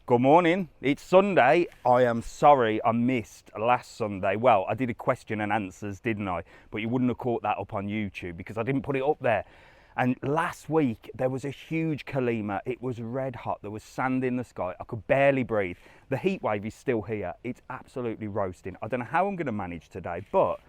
Good morning, it's Sunday. I am sorry I missed last Sunday. Well, I did a question and answers, didn't I? But you wouldn't have caught that up on YouTube because I didn't put it up there. And last week there was a huge Kalima. It was red hot, there was sand in the sky. I could barely breathe. The heat wave is still here. It's absolutely roasting. I don't know how I'm going to manage today, but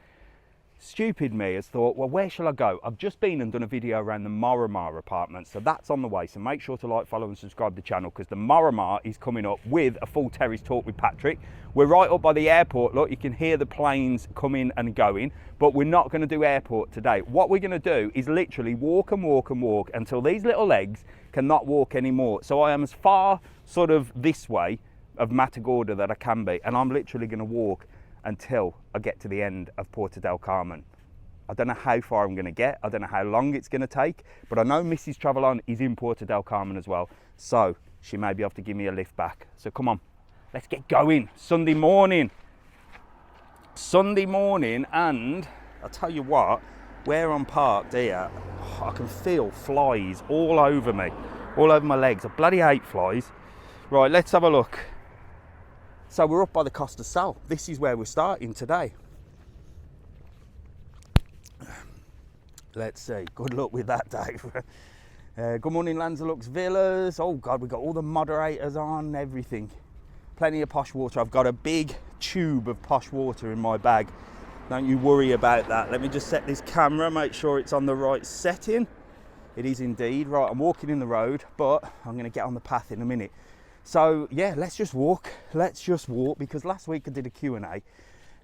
stupid me has thought, well, where shall I go? I've just been and done a video around the Moramar apartment, so that's on the way. So make sure to like, follow and subscribe to the channel because the Moramar is coming up with a full terrace talk with Patrick. We're right up by the airport. Look, you can hear the planes coming and going, but we're not going to do airport today. What we're going to do is literally walk and walk and walk until these little legs cannot walk anymore. So I am as far sort of this way of Matagorda that I can be, and I'm literally going to walk until I get to the end of Puerto del Carmen. I don't know how far I'm going to get. I don't know how long it's going to take, but I know Mrs. Travel On is in Puerto del Carmen as well, so she may be able to give me a lift back. So come on, let's get going. Sunday morning, and I'll tell you what, where I'm parked here, I can feel flies all over me, all over my legs. I bloody hate flies. Right, let's have a look. So we're up by the Costa Sal. This is where we're starting today. Let's see. Good luck with that, Dave. Good morning, Lanzarote Villas. Oh God, we've got all the moderators on, everything. Plenty of posh water. I've got a big tube of posh water in my bag. Don't you worry about that. Let me just set this camera, make sure it's on the right setting. It is indeed. Right, I'm walking in the road, but I'm going to get on the path in a minute. So yeah, let's just walk because last week I did a Q&A.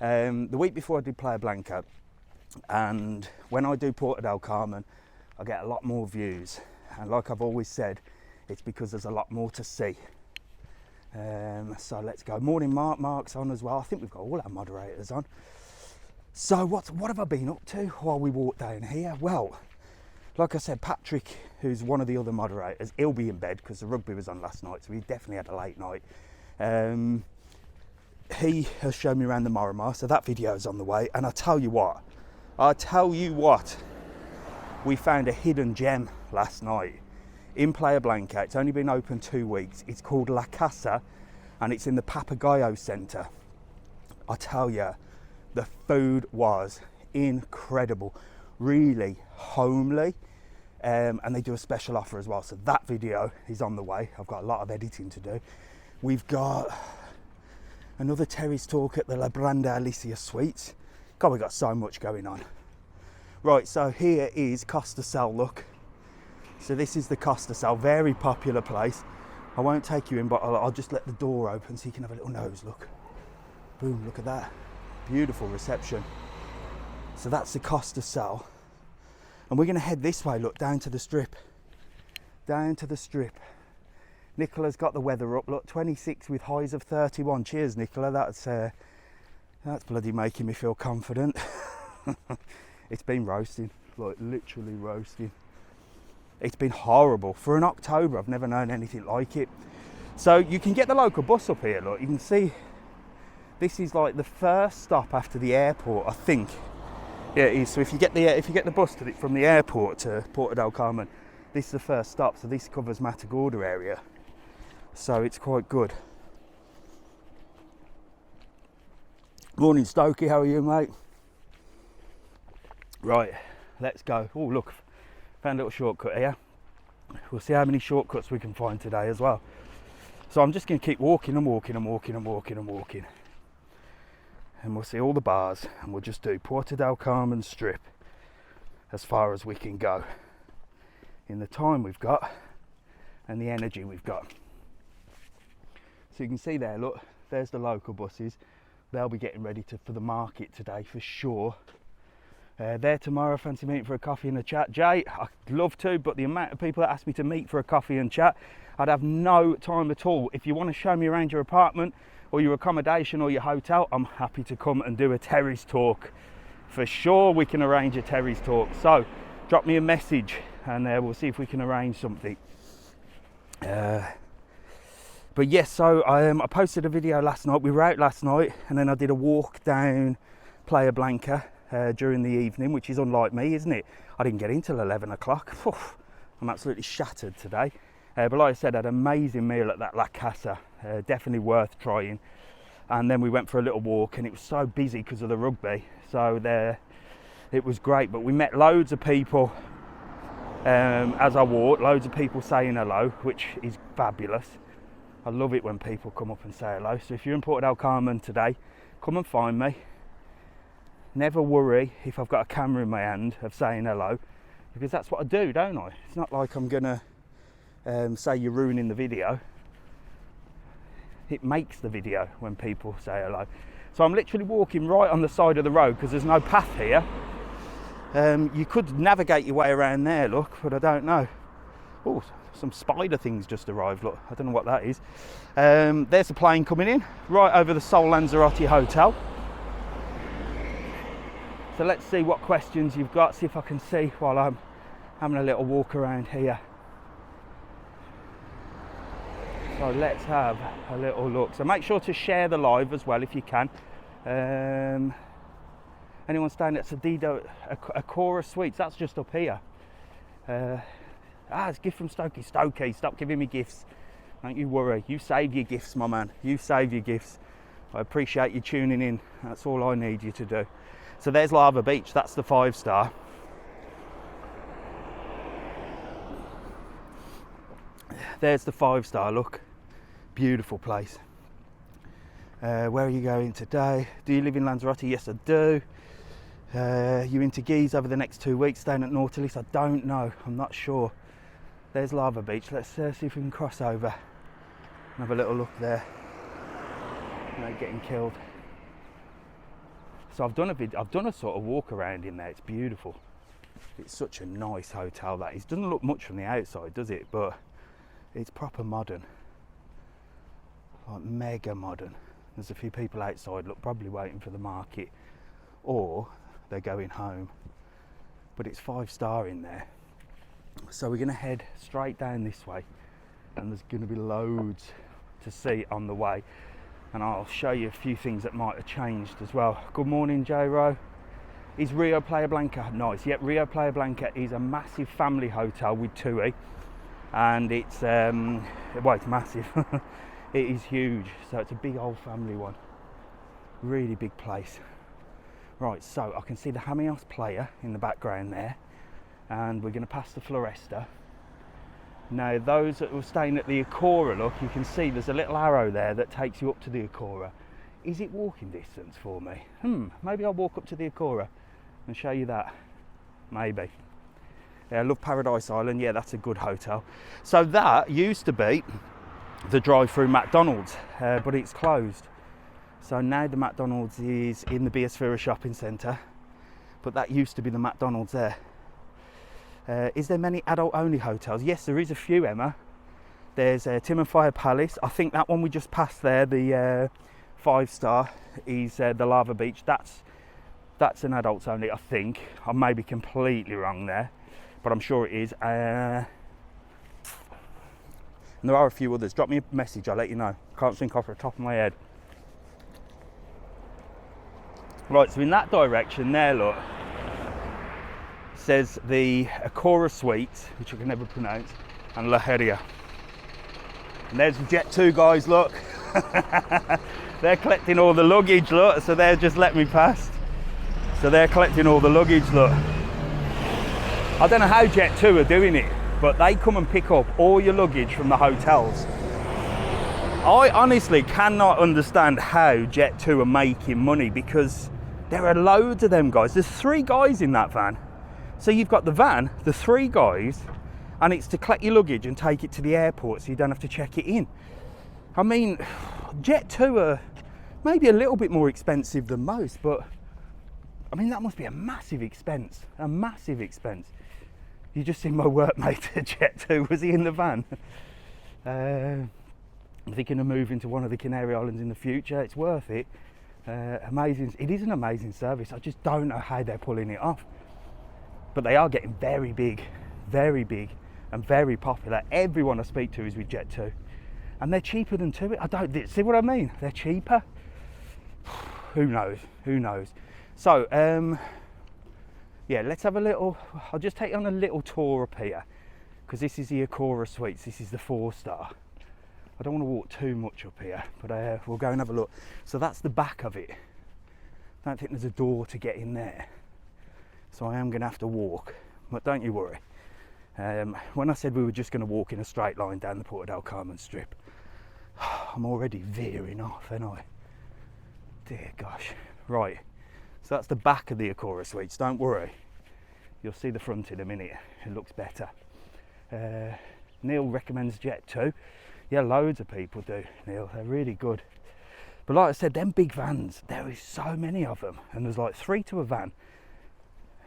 The week before I did Playa Blanca, and when I do Puerto del Carmen I get a lot more views, and like I've always said, it's because there's a lot more to see. So let's go. Morning, Mark's on as well. I think we've got all our moderators on. So what have I been up to while we walk down here? Well, like I said, Patrick, who's one of the other moderators, he'll be in bed because the rugby was on last night, so he definitely had a late night. He has shown me around the Moramar, so that video is on the way. And I tell you what, we found a hidden gem last night in Playa Blanca. It's only been open 2 weeks. It's called La Casa, and it's in the Papagayo Centre. I tell you, the food was incredible, really homely. And they do a special offer as well, so that video is on the way. I've got a lot of editing to do. We've got another terrace talk at the La Branda Alicia Suites. God, we've got so much going on. Right, so here is Costa Sal, look. So this is the Costa Sal, very popular place. I won't take you in, but I'll just let the door open so you can have a little nose, look. Boom, look at that. Beautiful reception. So that's the Costa Sal. And we're going to head this way, look, down to the strip. Down to the strip. Nicola's got the weather up, look, 26 with highs of 31. Cheers, Nicola, that's bloody making me feel confident. It's been roasting, like literally roasting. It's been horrible. For an October, I've never known anything like it. So you can get the local bus up here, look, you can see this is like the first stop after the airport, I think. Yeah, it is. So if you get the bus from the airport to Puerto del Carmen, this is the first stop. So this covers Matagorda area. So it's quite good. Morning, Stokey. How are you, mate? Right, let's go. Oh, look, found a little shortcut here. We'll see how many shortcuts we can find today as well. So I'm just going to keep walking and walking and walking and walking and walking. And we'll see all the bars, and we'll just do Puerto del Carmen strip as far as we can go in the time we've got and the energy we've got. So you can see there, look, there's the local buses. They'll be getting ready for the market today for sure. There tomorrow, fancy meeting for a coffee and a chat. Jay, I'd love to, but the amount of people that ask me to meet for a coffee and chat, I'd have no time at all. If you want to show me around your apartment or your accommodation or your hotel, I'm happy to come and do a terrace talk. For sure we can arrange a terrace talk. So drop me a message and we'll see if we can arrange something. But yes, so I posted a video last night. We were out last night and then I did a walk down Playa Blanca during the evening, which is unlike me, isn't it? I didn't get in till 11 o'clock. I'm absolutely shattered today. But like I said, I had an amazing meal at that La Casa, definitely worth trying. And then we went for a little walk, and it was so busy because of the rugby, so it was great. But we met loads of people as I walked, loads of people saying hello, which is fabulous. I love it when people come up and say hello. So if you're in Puerto Carmen today, come and find me. Never worry if I've got a camera in my hand of saying hello, because that's what I do, don't I? It's not like I'm gonna say you're ruining the video. It makes the video when people say hello. So I'm literally walking right on the side of the road because there's no path here. You could navigate your way around there, look, but I don't know. Oh, some spider things just arrived, look. I don't know what that is. There's a plane coming in right over the Sol Lanzarote Hotel. So let's see what questions you've got, see if I can see while I'm having a little walk around here. So let's have a little look. So make sure to share the live as well if you can. Anyone staying at Sedido, Acora Suites? That's just up here. It's a gift from Stokey. Stokey, stop giving me gifts. Don't you worry. You save your gifts, my man. You save your gifts. I appreciate you tuning in. That's all I need you to do. So there's Lava Beach. That's the 5-star. There's the 5-star, look. Beautiful place. Where are you going today? Do you live in Lanzarote? Yes, I do. You into Geese over the next 2 weeks, staying at Nautilus? I don't know. I'm not sure. There's Lava Beach. Let's see if we can cross over and have a little look there. No getting killed. So I've done a sort of walk around in there. It's beautiful. It's such a nice hotel that is. Doesn't look much from the outside, does it? But it's proper modern. Like mega modern. There's a few people outside, look, probably waiting for the market, or they're going home. But it's 5-star in there. So we're going to head straight down this way, and there's going to be loads to see on the way. And I'll show you a few things that might have changed as well. Good morning, J-Ro. Is Rio Playa Blanca nice? Yep, Rio Playa Blanca is a massive family hotel with TUI, and it's well, it's massive. It is huge, so it's a big old family one. Really big place. Right, so I can see the Hamios Playa in the background there, and we're going to pass the Floresta. Now, those that were staying at the Acora, look, you can see there's a little arrow there that takes you up to the Acora. Is it walking distance for me? Maybe I'll walk up to the Acora and show you that. Maybe. Yeah, I love Paradise Island. Yeah, that's a good hotel. So that used to be the drive-through McDonald's, but it's closed. So now the McDonald's is in the Biosphera shopping centre, but that used to be the McDonald's there. Is there many adult-only hotels? Yes, there is a few, Emma. There's Tim and Fire Palace. I think that one we just passed there, the 5-star, is the Lava Beach. That's an adults only, I think. I may be completely wrong there, but I'm sure it is. And there are a few others. Drop me a message, I'll let you know. Can't think off the top of my head. Right, so in that direction there, look, says the Acora Suites, which I can never pronounce, and La Heria. And there's the Jet 2 guys, look. They're collecting all the luggage, look, so they're just let me past. So they're collecting all the luggage, look. I don't know how Jet 2 are doing it, but they come and pick up all your luggage from the hotels. I honestly cannot understand how Jet 2 are making money, because there are loads of them guys. There's 3 guys in that van. So you've got the van, the 3 guys, and it's to collect your luggage and take it to the airport so you don't have to check it in. I mean, Jet 2 are maybe a little bit more expensive than most, but I mean, that must be a massive expense, a massive expense. You just seen my workmate at Jet 2, was he in the van? I'm thinking of moving to one of the Canary Islands in the future. It's worth it. Amazing. It is an amazing service. I just don't know how they're pulling it off. But they are getting very big and very popular. Everyone I speak to is with Jet 2. And they're cheaper than TUI. I don't see what I mean. They're cheaper. Who knows? Who knows? So, yeah, let's have a little, I'll just take you on a little tour up here. because this is the Akora Suites. This is the 4-star. I don't want to walk too much up here, but we'll go and have a look. So that's the back of it. I don't think there's a door to get in there, so I am going to have to walk, but don't you worry. When I said we were just going to walk in a straight line down the Puerto del Carmen strip, I'm already veering off, ain't I? Dear gosh. Right, so that's the back of the Akora Suites. Don't worry, you'll see the front in a minute. It looks better. Neil recommends Jet 2. Yeah, loads of people do, Neil. They're really good. But like I said, them big vans, there is so many of them, and there's like 3 to a van.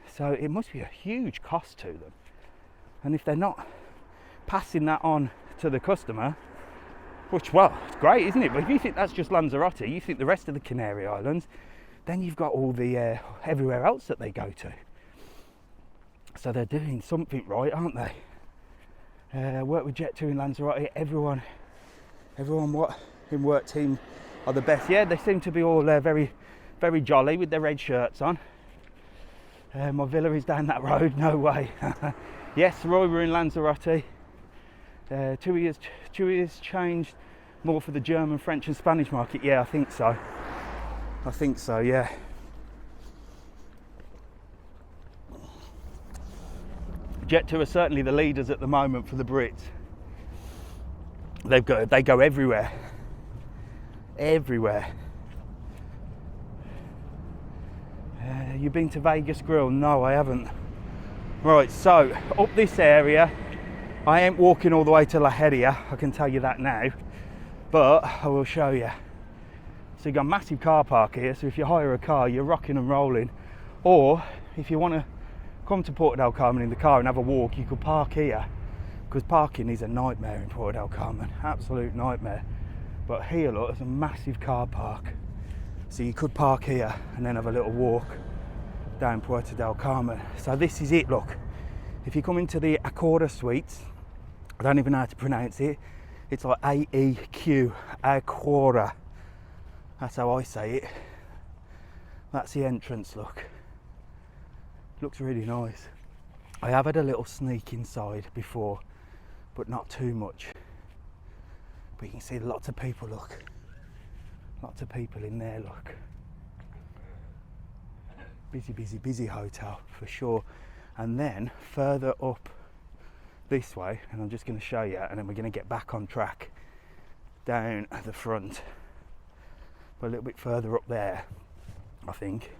So it must be a huge cost to them. And if they're not passing that on to the customer, which, well, it's great, isn't it? But if you think that's just Lanzarote, you think the rest of the Canary Islands, then you've got all the everywhere else that they go to. So they're doing something right, aren't they? Work with Jet 2 in Lanzarote. Everyone what in work team are the best. Yeah, they seem to be all very, very jolly with their red shirts on. My villa is down that road. No way. Yes, Roy, we're in Lanzarote. 2 years changed more for the German, French and Spanish market. Yeah, I think so. Yeah. Jet2 are certainly the leaders at the moment for the Brits. They go everywhere. You been to Vegas Grill? No, I haven't. Right, so up this area, I ain't walking all the way to La Heria, I can tell you that now, but I will show you. So you've got a massive car park here, so if you hire a car, you're rocking and rolling. Or if you want to come to Puerto del Carmen in the car and have a walk, you could park here, because parking is a nightmare in Puerto del Carmen, absolute nightmare. But here, look, there's a massive car park, so you could park here and then have a little walk down Puerto del Carmen. So this is it, look. If you come into the Akora Suites, I don't even know how to pronounce it. It's like A-E-Q, Akora. That's how I say it. That's the entrance, look. Looks really nice. I have had a little sneak inside before, but not too much. But you can see lots of people, look. Lots of people in there, look. Busy hotel for sure. And then further up this way, and I'm just going to show you, and then we're going to get back on track down at the front. But a little bit further up there, I think.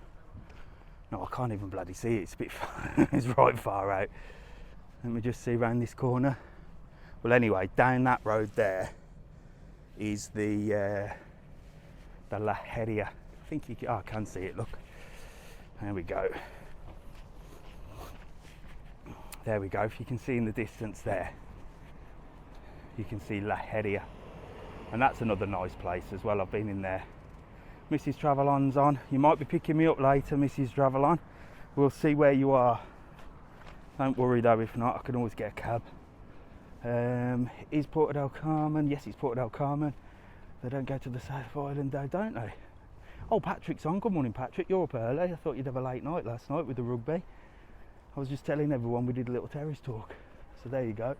No, I can't even bloody see it. It's a bit it's right far out. Let me just see around this corner. Well, anyway, down that road there is the La Heria. I think I can see it. Look, there we go. There we go. If you can see in the distance there, you can see La Heria, and that's another nice place as well. I've been in there. Mrs. Travelon's on. You might be picking me up later, Mrs. Travelon. We'll see where you are. Don't worry though, if not, I can always get a cab. Is Puerto del Carmen? Yes, it's Puerto del Carmen. They don't go to the South Island though, don't they? Oh, Patrick's on. Good morning, Patrick. You're up early. I thought you'd have a late night last night with the rugby. I was just telling everyone we did a little terrace talk. So there you go.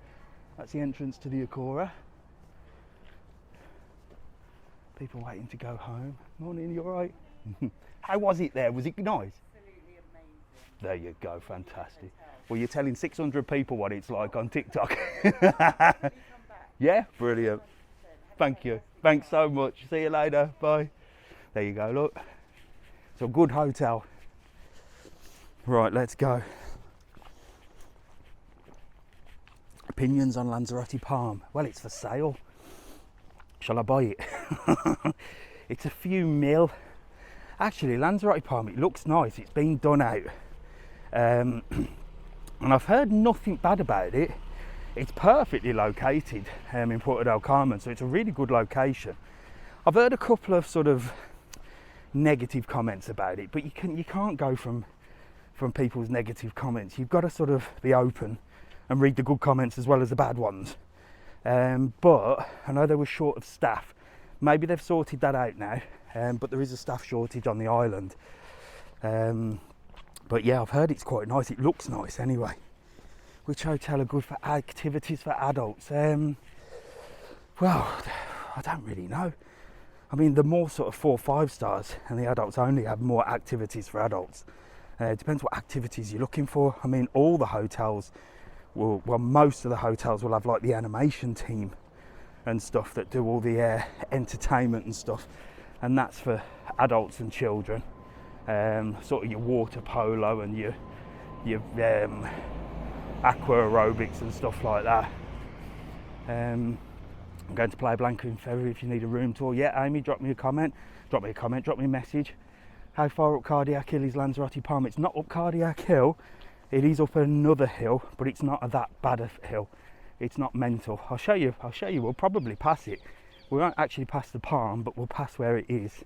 That's the entrance to the Akora. People waiting to go home. Morning, you alright? How was it there? Was it nice? Absolutely amazing. There you go, fantastic. Well, you're telling 600 people what it's like on TikTok. Yeah, brilliant. Thank you. Thanks so much. See you later. Bye. There you go, look. It's a good hotel. Right, let's go. Opinions on Lanzarote Palm. Well, it's for sale. Shall I buy it? It's a few mil. Actually, Lanzarote Palm, it looks nice. It's been done out. And I've heard nothing bad about it. It's perfectly located in Puerto del Carmen, so it's a really good location. I've heard a couple of sort of negative comments about it, but you can't go from people's negative comments. You've got to sort of be open and read the good comments as well as the bad ones. But I know they were short of staff. Maybe they've sorted that out now, but there is a staff shortage on the island. But yeah, I've heard it's quite nice. It looks nice anyway. which hotel are good for activities for adults? Well, I don't really know. I mean, the more sort of 4 or 5 stars, and the adults only have more activities for adults. It depends what activities you're looking for. I mean, all the hotels will, well, most of the hotels will have like the animation team and stuff that do all the entertainment and stuff, and that's for adults and children. Sort of your water polo and your aqua aerobics and stuff like that. I'm going to Playa Blanca in February if you need a room tour. Yeah, Amy, drop me a message. How far up Cardiac Hill is Lanzarote Palm? It's not up Cardiac Hill, it is up another hill, but it's not that bad a hill. It's not mental. I'll show you, we'll probably pass it. We won't actually pass the Palm, but we'll pass where it is.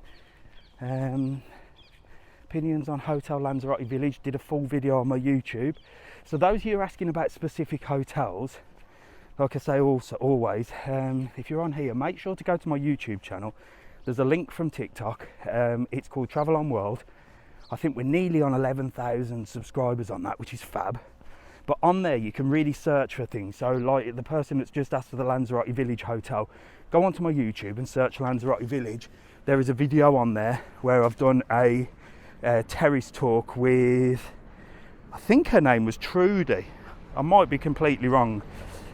Opinions on Hotel Lanzarote Village, did a full video on my YouTube. So those of you who are asking about specific hotels, like I say always, if you're on here, make sure to go to my YouTube channel. There's a link from TikTok. It's called Travel on World. I think we're nearly on 11,000 subscribers on that, which is fab. But on there, you can really search for things. So like the person that's just asked for the Lanzarote Village Hotel, go onto my YouTube and search Lanzarote Village. There is a video on there where I've done a terrace talk with, I think her name was Trudy. I might be completely wrong.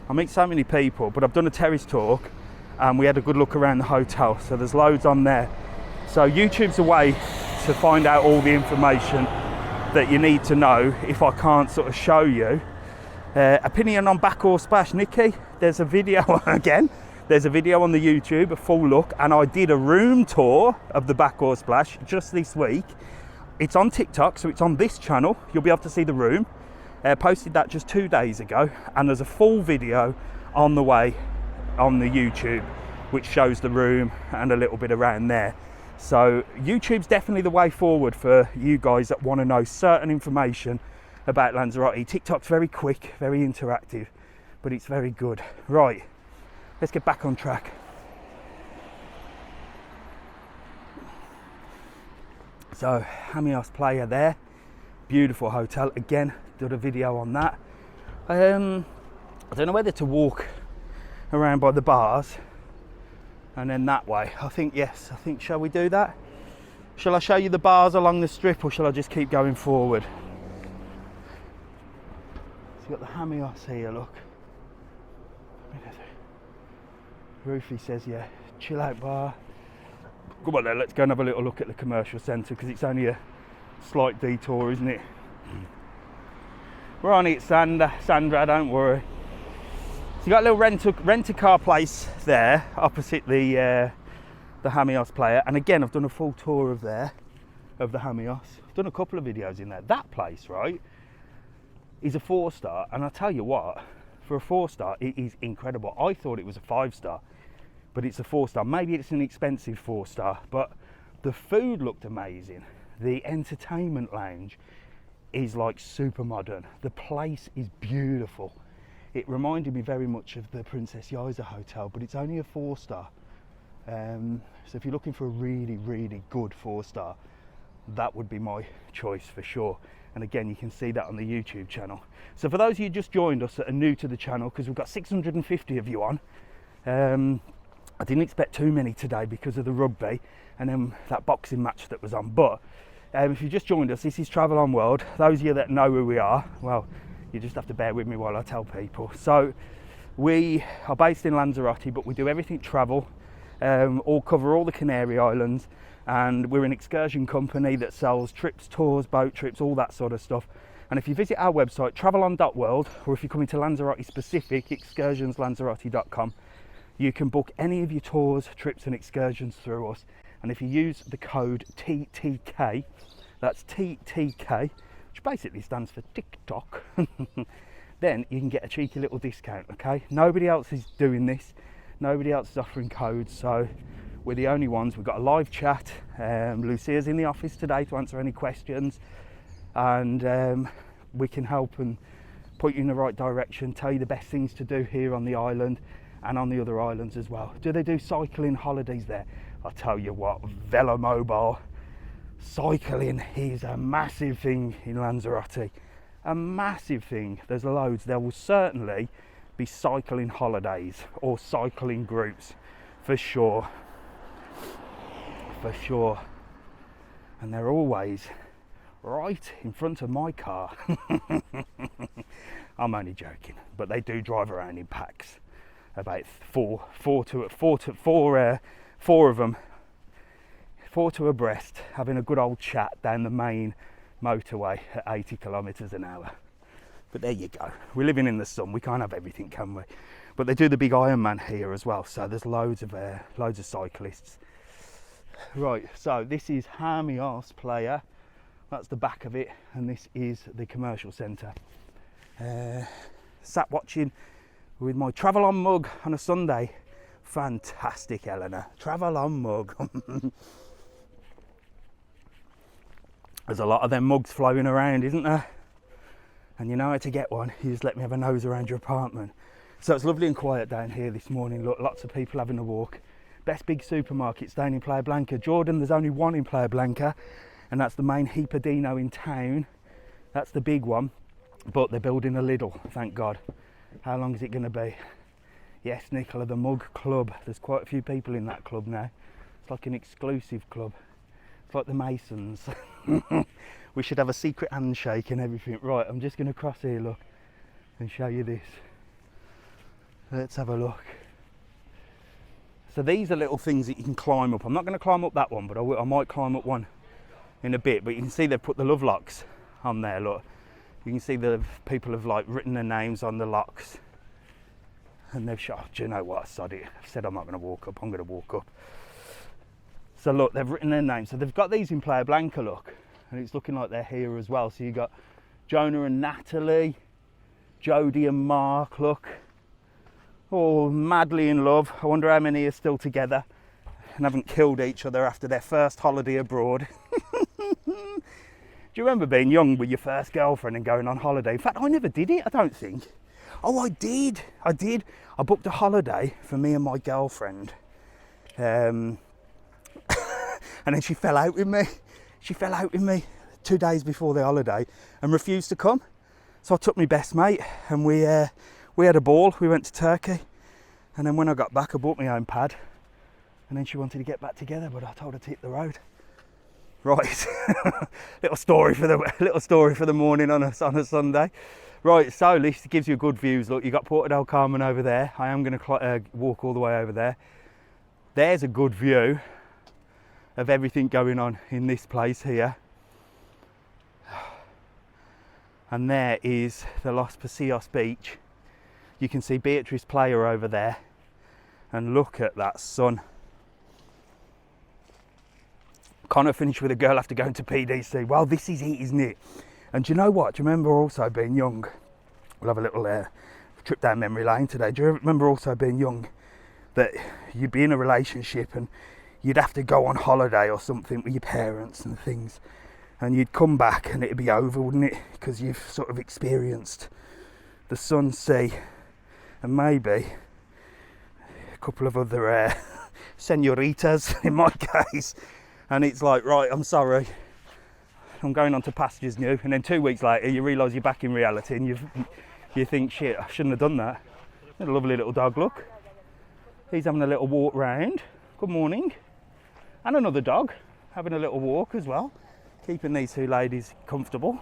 I meet so many people, but I've done a terrace talk and we had a good look around the hotel. So there's loads on there. So YouTube's a way to find out all the information that you need to know if I can't sort of show you. Opinion on Backhaul Splash, Nikki, there's a video again. There's a video on the YouTube, a full look, and I did a room tour of the Backhaul Splash just this week. It's on TikTok, so it's on this channel. You'll be able to see the room. Posted that just 2 days ago, and there's a full video on the way on the YouTube which shows the room and a little bit around there. So YouTube's definitely the way forward for you guys that want to know certain information about Lanzarote. TikTok's very quick, very interactive, but it's very good. Right, let's get back on track. So Hamios Playa there, beautiful hotel. Again, did a video on that. I don't know whether to walk around by the bars and then that way. I think yes, shall we do that? Shall I show you the bars along the strip, or shall I just keep going forward? So you've got the Hamios here, look. Roofy says yeah, chill out bar. Come on then, let's go and have a little look at the commercial centre, because it's only a slight detour, isn't it? We're on it, Sandra, don't worry. So you got a little rent-a-car place there, opposite the Hamios Playa. And again, I've done a full tour of the Hamios. I've done a couple of videos in there. That place, right, is a 4-star. And I'll tell you what, for a 4-star, it is incredible. I thought it was a 5-star, but it's a 4-star. Maybe it's an expensive 4-star, but the food looked amazing. The entertainment lounge is like super modern. The place is beautiful. It reminded me very much of the Princess Yaiza Hotel, but it's only a 4-star. So if you're looking for a really, really good 4-star, that would be my choice for sure. And again, you can see that on the YouTube channel. So for those of you who just joined us that are new to the channel, because we've got 650 of you on, I didn't expect too many today because of the rugby and then that boxing match that was on. But if you just joined us, this is Travel on World. Those of you that know who we are, well, you just have to bear with me while I tell people. So we are based in Lanzarote, but we do everything travel, cover all the Canary Islands, and we're an excursion company that sells trips, tours, boat trips, all that sort of stuff. And if you visit our website, travelon.world, or if you're coming to Lanzarote specific, excursionslanzarote.com, you can book any of your tours, trips and excursions through us. And if you use the code TTK, that's TTK, which basically stands for TikTok, then you can get a cheeky little discount, okay? Nobody else is doing this. Nobody else is offering codes, so we're the only ones. We've got a live chat. Lucia's in the office today to answer any questions, and we can help and point you in the right direction, tell you the best things to do here on the island and on the other islands as well. Do they do cycling holidays there? I'll tell you what, Velomobile, cycling is a massive thing in Lanzarote, a massive thing. There's loads. There will certainly be cycling holidays or cycling groups for sure. For sure. And they're always right in front of my car. I'm only joking, but they do drive around in packs. About four of them, four to abreast, having a good old chat down the main motorway at 80 kilometres an hour. But there you go. We're living in the sun. We can't have everything, can we? But they do the big Ironman here as well. So there's loads of cyclists. Right. So this is Harmios Player. That's the back of it, and this is the commercial centre. Sat watching with my travel on mug on a Sunday. Fantastic, Eleanor. Travel on mug. There's a lot of them mugs flowing around, isn't there? And you know how to get one. You just let me have a nose around your apartment. So it's lovely and quiet down here this morning. Look, lots of people having a walk. Best big supermarkets down in Playa Blanca. Jordan, there's only one in Playa Blanca, and that's the main Hipadino in town. That's the big one, but they're building a Lidl, thank God. How long is it going to be? Yes, Nicola, the Mug Club. There's quite a few people in that club now. It's like an exclusive club. It's like the Masons. We should have a secret handshake and everything. Right, I'm just going to cross here, look, and show you this. Let's have a look. So these are little things that you can climb up. I'm not going to climb up that one, but I might climb up one in a bit. But you can see they've put the love locks on there, look. You can see the people have like written their names on the locks. And they've shot, do you know what, sod it. I've said I'm not going to walk up, I'm going to walk up. So look, they've written their names. So they've got these in Playa Blanca, look. And it's looking like they're here as well. So you've got Jonah and Natalie, Jodie and Mark, look. Oh, madly in love. I wonder how many are still together and haven't killed each other after their first holiday abroad. Do you remember being young with your first girlfriend and going on holiday? In fact, I never did it, I don't think. Oh, I did. I booked a holiday for me and my girlfriend. And then she fell out with me. She fell out with me 2 days before the holiday and refused to come. So I took my best mate and we had a ball. We went to Turkey. And then when I got back, I bought my own pad. And then she wanted to get back together, but I told her to hit the road. Right, little story for the morning on a Sunday. Right, so at least it gives you good views. Look, you got Puerto del Carmen over there. I am going to walk all the way over there. There's a good view of everything going on in this place here. And there is the Los Pasillos beach. You can see Beatrice Player over there. And look at that sun. Connor finished with a girl after going to PDC. Well, this is it, isn't it? And do you know what? Do you remember also being young? We'll have a little trip down memory lane today. Do you remember also being young that you'd be in a relationship and you'd have to go on holiday or something with your parents and things, and you'd come back and it'd be over, wouldn't it? Because you've sort of experienced the sun, sea, and maybe a couple of other senoritas in my case. And it's like, right, I'm sorry, I'm going on to pastures new. And then 2 weeks later, you realise you're back in reality and you think, shit, I shouldn't have done that. A lovely little dog, look. He's having a little walk round. Good morning. And another dog having a little walk as well, keeping these two ladies comfortable.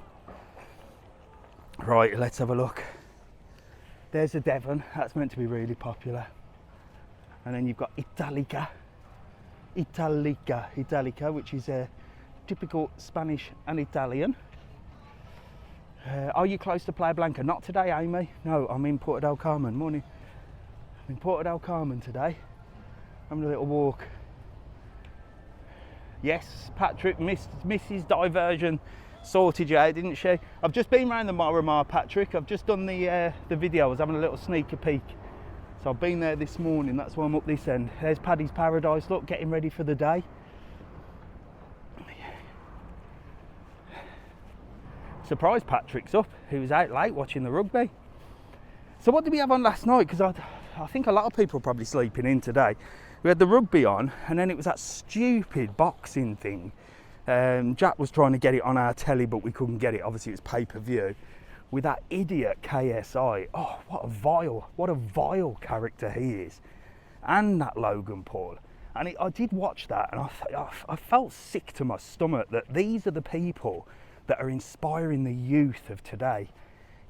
Right, let's have a look. There's a Devon, that's meant to be really popular. And then you've got Italica, which is a typical Spanish and Italian. Are you close to Playa Blanca? Not today, Amy. No, I'm in Puerto del Carmen. Morning. I'm in Puerto del Carmen today. Having a little walk. Yes, Patrick, Mrs. Diversion sorted you out, didn't she? I've just been around the Miramar, Patrick. I've just done the video. I was having a little sneaker peek. So I've been there this morning. That's why I'm up this end. There's Paddy's Paradise. Look, getting ready for the day. Surprised Patrick's up. He was out late watching the rugby. So what did we have on last night? Because I think a lot of people are probably sleeping in today. We had the rugby on, and then it was that stupid boxing thing. Jack was trying to get it on our telly, but we couldn't get it. Obviously, it was pay-per-view. with that idiot KSI. Oh, what a vile character he is. And that Logan Paul. And I did watch that, and I felt sick to my stomach that these are the people that are inspiring the youth of today.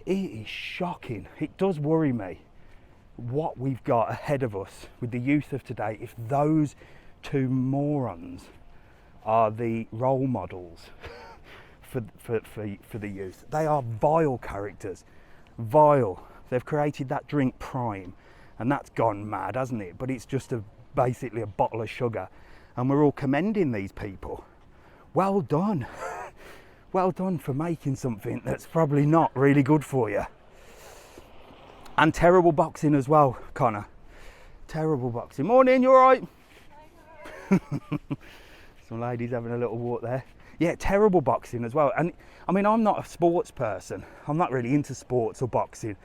It is shocking. It does worry me what we've got ahead of us with the youth of today if those two morons are the role models for the youth. They are vile characters. Vile. They've created that drink Prime, and that's gone mad, hasn't it? But it's just basically a bottle of sugar, and we're all commending these people. Well done. Well done for making something that's probably not really good for you. And terrible boxing as well, Connor. Terrible boxing. Morning, you all right? Some ladies having a little walk there. Yeah, terrible boxing as well. And I mean, I'm not a sports person. I'm not really into sports or boxing,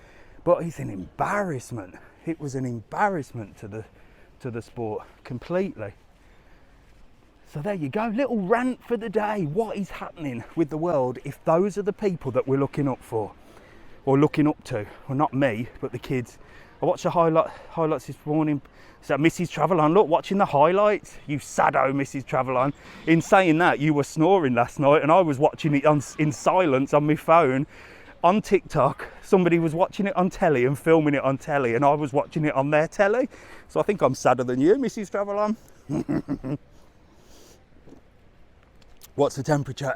but it's an embarrassment. It was an embarrassment to the sport completely. So there you go, little rant for the day. What is happening with the world if those are the people that we're looking up for, or looking up to? Well, not me, but the kids. I watched the highlights this morning. So Mrs. Travelon, look, watching the highlights. You saddo, Mrs. Travelon. In saying that, you were snoring last night, and I was watching it in silence on my phone on TikTok. Somebody was watching it on telly and filming it on telly, and I was watching it on their telly. So I think I'm sadder than you, Mrs. Travelon. What's the temperature?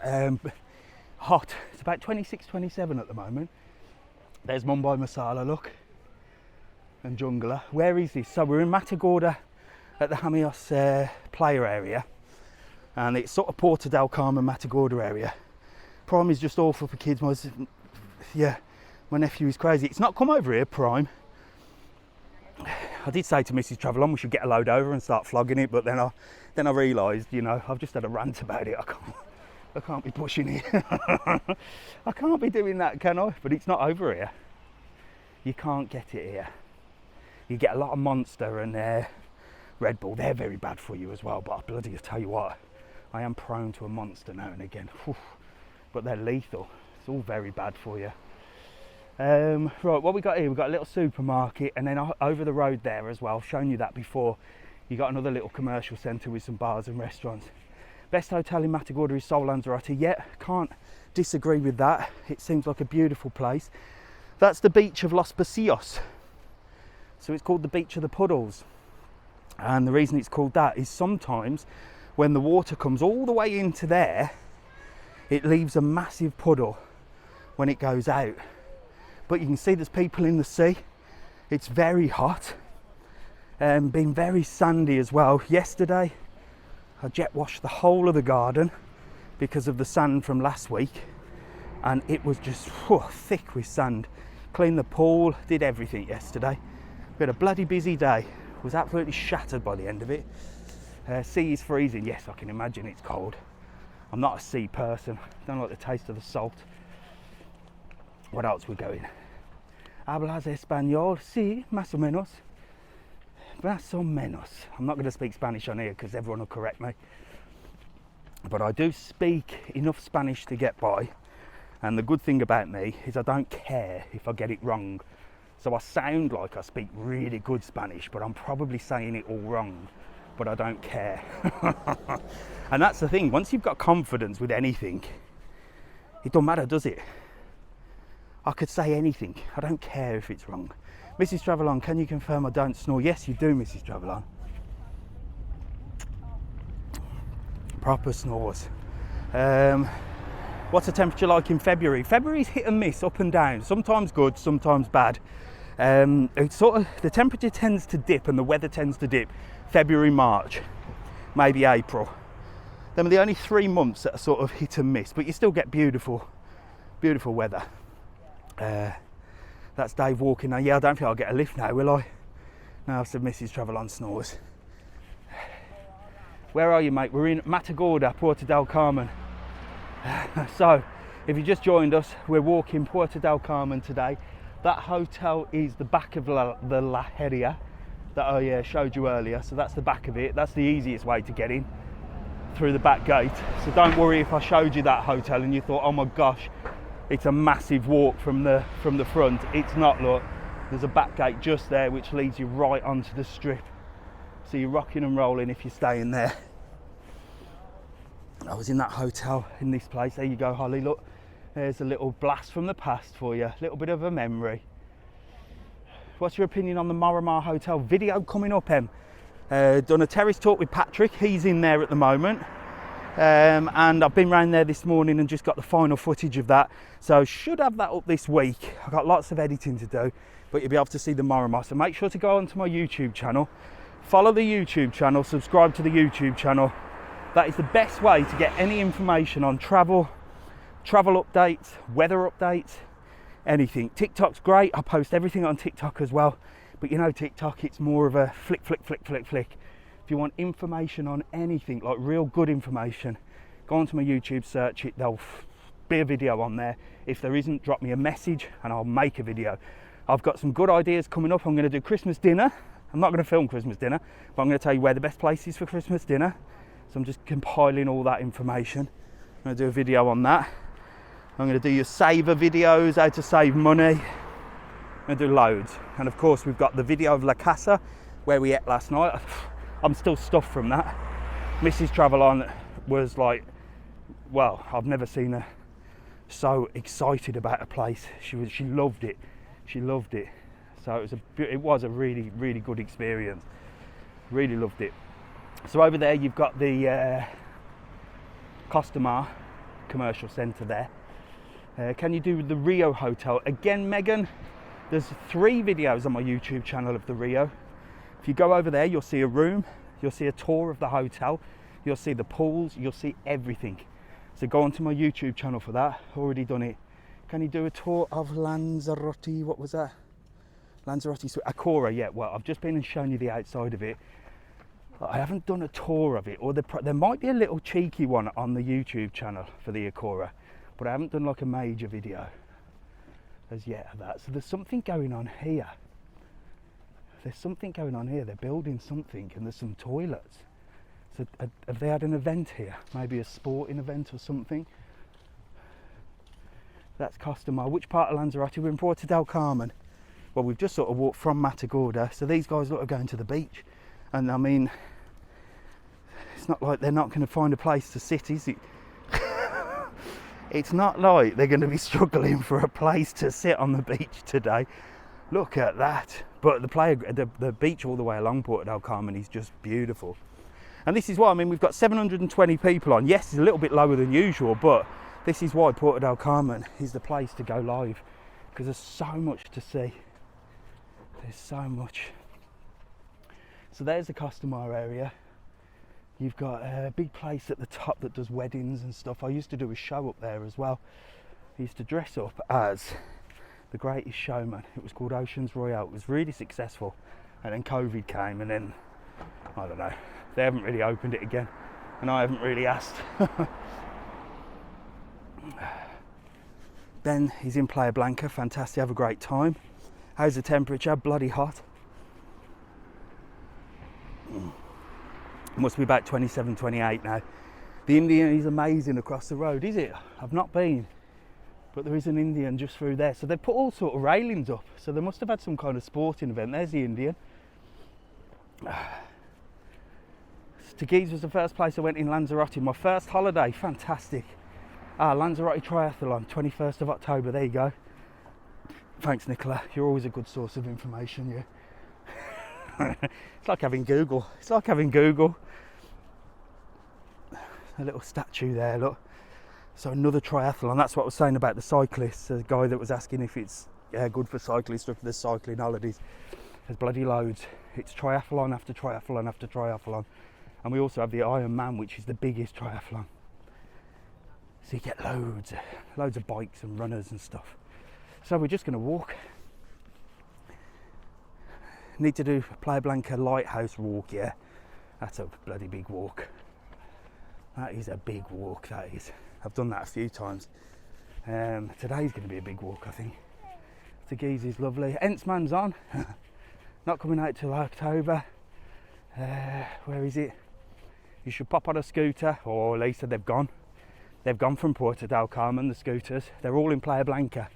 Hot. It's about 26, 27 at the moment. There's Mumbai Masala, look. And Jungler. Where is this? So we're in Matagorda at the Hamios player area. And it's sort of Puerto del Carmen, Matagorda area. Prime is just awful for kids. My nephew is crazy. It's not come over here, Prime. I did say to Mrs. Travelon we should get a load over and start flogging it, but then I realised, you know, I've just had a rant about it. I can't be pushing it. I can't be doing that, can I? But it's not over here. You can't get it here. You get a lot of Monster and Red Bull. They're very bad for you as well. But I bloody tell you what, I am prone to a Monster now and again. But they're lethal. It's all very bad for you. Right, what we got here, we've got a little supermarket, and then over the road there as well, I've shown you that before, you got another little commercial centre with some bars and restaurants. Best hotel in Matagorda is Sol Lanzarote. Yeah, can't disagree with that. It seems like a beautiful place. That's the beach of Los Pasillos. So it's called the beach of the puddles. And the reason it's called that is sometimes when the water comes all the way into there, it leaves a massive puddle when it goes out. But you can see there's people in the sea. It's very hot and been very sandy as well. Yesterday I jet washed the whole of the garden because of the sand from last week, and it was just thick with sand. Cleaned the pool, did everything yesterday. We had a bloody busy day. Was absolutely shattered by the end of it. Sea is freezing. Yes, I can imagine it's cold. I'm not a sea person. Don't like the taste of the salt. What else we're going? Hablas español? Sí, más o menos. Más o menos. I'm not going to speak Spanish on here because everyone will correct me. But I do speak enough Spanish to get by. And the good thing about me is I don't care if I get it wrong. So I sound like I speak really good Spanish, but I'm probably saying it all wrong. But I don't care. And that's the thing. Once you've got confidence with anything, it don't matter, does it? I could say anything. I don't care if it's wrong. Mrs. Travelon, can you confirm I don't snore? Yes, you do, Mrs. Travelon. Proper snores. What's the temperature like in February? February's hit and miss, up and down. Sometimes good, sometimes bad. It's sort of, the temperature tends to dip and the weather tends to dip. February, March, maybe April. Them are the only 3 months that are sort of hit and miss, but you still get beautiful, beautiful weather. That's Dave walking now. Yeah, I don't think I'll get a lift now, will I? No, I've said Mrs. Travelon snores. Where are you, mate? We're in Matagorda, Puerto del Carmen. So, if you just joined us, we're walking Puerto del Carmen today. That hotel is the back of the La Heria that I showed you earlier. So that's the back of it. That's the easiest way to get in, through the back gate. So don't worry if I showed you that hotel and you thought, oh my gosh, it's a massive walk from the front. It's not, look, there's a back gate just there which leads you right onto the strip. So you're rocking and rolling if you're staying there. I was in that hotel in this place. There you go, Holly, look. There's a little blast from the past for you, a little bit of a memory. What's your opinion on the Moramar Hotel? Video coming up, Em. Done a terrace talk with Patrick, he's in there at the moment. And I've been round there this morning and just got the final footage of that. So should have that up this week. I've got lots of editing to do, but you'll be able to see the Moramar. So make sure to go onto my YouTube channel, follow the YouTube channel, subscribe to the YouTube channel. That is the best way to get any information on travel updates, weather updates, anything. TikTok's great, I post everything on TikTok as well. But you know TikTok, it's more of a flick. If you want information on anything, like real good information, go onto my YouTube, search it, there'll be a video on there. If there isn't, drop me a message and I'll make a video. I've got some good ideas coming up. I'm going to do Christmas dinner. I'm not going to film Christmas dinner, but I'm going to tell you where the best place is for Christmas dinner. So I'm just compiling all that information. I'm going to do a video on that. I'm going to do your saver videos, how to save money. I'm going to do loads. And of course, we've got the video of La Casa, where we ate last night. I'm still stuffed from that. Mrs. Travelon was like, well, I've never seen her so excited about a place. She loved it. She loved it. So it was a really, really good experience. Really loved it. So over there, you've got the Costa Mar commercial centre there. Can you do the Rio Hotel? Again, Megan, there's 3 videos on my YouTube channel of the Rio. If you go over there, you'll see a room, you'll see a tour of the hotel, you'll see the pools, you'll see everything. So go onto my YouTube channel for that. Already done it. Can you do a tour of Lanzarote? What was that? Lanzarote, Acora, yeah. Well, I've just been and shown you the outside of it. I haven't done a tour of it, or there might be a little cheeky one on the YouTube channel for the Acora, but I haven't done like a major video as yet of that. So there's something going on here. There's something going on here. They're building something, and there's some toilets. So have they had an event here? Maybe a sporting event or something? That's Costa Mar. Which part of Lanzarote? We're in Puerto del Carmen. Well, we've just sort of walked from Matagorda. So these guys look are going to the beach. And I mean, it's not like they're not going to find a place to sit, is it? It's not like they're going to be struggling for a place to sit on the beach today. Look at that. But the beach all the way along Puerto del Carmen is just beautiful. And this is why, I mean, we've got 720 people on. Yes, it's a little bit lower than usual, but this is why Puerto del Carmen is the place to go live, because there's so much to see. There's so much. So there's the Costa Mar area. You've got a big place at the top that does weddings and stuff. I used to do a show up there as well. I used to dress up as the Greatest Showman. It was called Oceans Royale. It was really successful. And then COVID came, and then, I don't know, they haven't really opened it again. And I haven't really asked. Ben is in Playa Blanca. Fantastic, have a great time. How's the temperature? Bloody hot. It must be about 27, 28 now. The Indian is amazing across the road, is it? I've not been, but there is an Indian just through there. So they put all sort of railings up. So they must have had some kind of sporting event. There's the Indian. Tagiz was the first place I went in Lanzarote. My first holiday, fantastic. Lanzarote Triathlon, 21st of October, there you go. Thanks, Nicola. You're always a good source of information, yeah. It's like having Google. It's like having Google. A little statue there, look. So another triathlon. That's what I was saying about the cyclists. There's a guy that was asking if it's good for cyclists or if there's cycling holidays. There's bloody loads. It's triathlon after triathlon after triathlon. And we also have the Ironman, which is the biggest triathlon. So you get loads of bikes and runners and stuff. So we're just going to walk. Need to do Playa Blanca Lighthouse walk, yeah. That's a bloody big walk. That is a big walk, that is. I've done that a few times. Today's going to be a big walk, I think. Tagiz is lovely. Entsman's on. Not coming out till October. Where is it? You should pop on a scooter, or at least they've gone. They've gone from Puerto, Carmen, the scooters. They're all in Playa Blanca.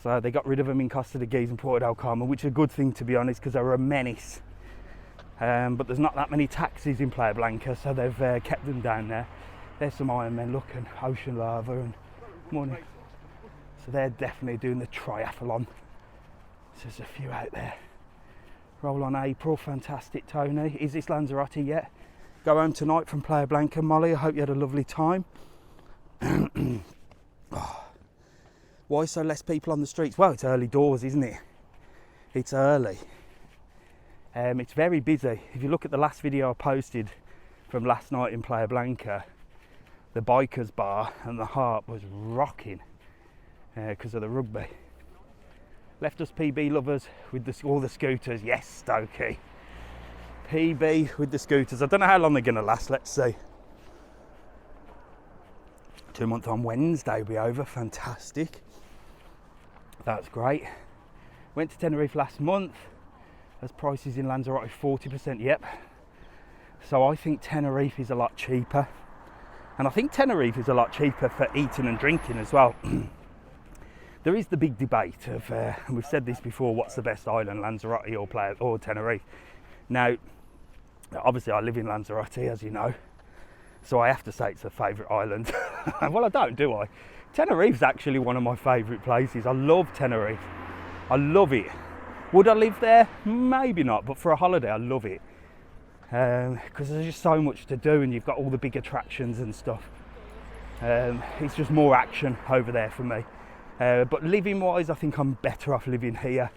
So they got rid of them in Costa de Guise and Puerto, Carmen, which is a good thing, to be honest, because they were a menace. But there's not that many taxis in Playa Blanca, so they've kept them down there. There's some Ironmen, look, and Ocean Lava and money. So they're definitely doing the triathlon. So there's a few out there. Roll on April, fantastic, Tony. Is this Lanzarote yet? Go home tonight from Playa Blanca, Molly. I hope you had a lovely time. Oh. Why so less people on the streets? Well, it's early doors, isn't it? It's early. It's very busy. If you look at the last video I posted from last night in Playa Blanca, the bikers bar and the Harp was rocking because of the rugby. Left us PB lovers with all the scooters. Yes, Stokey. PB with the scooters. I don't know how long they're going to last. Let's see. 2 months on Wednesday will be over. Fantastic. That's great. Went to Tenerife last month. As prices in Lanzarote 40%. Yep. So I think Tenerife is a lot cheaper. And I think Tenerife is a lot cheaper for eating and drinking as well. There is the big debate of, and we've said this before, what's the best island, Lanzarote or Tenerife? Now, obviously I live in Lanzarote, as you know, so I have to say it's a favourite island. Well, I don't, do I? Tenerife's actually one of my favourite places. I love Tenerife. I love it. Would I live there? Maybe not, but for a holiday, I love it. Because there's just so much to do and you've got all the big attractions and stuff. It's just more action over there for me. But living wise, I think I'm better off living here,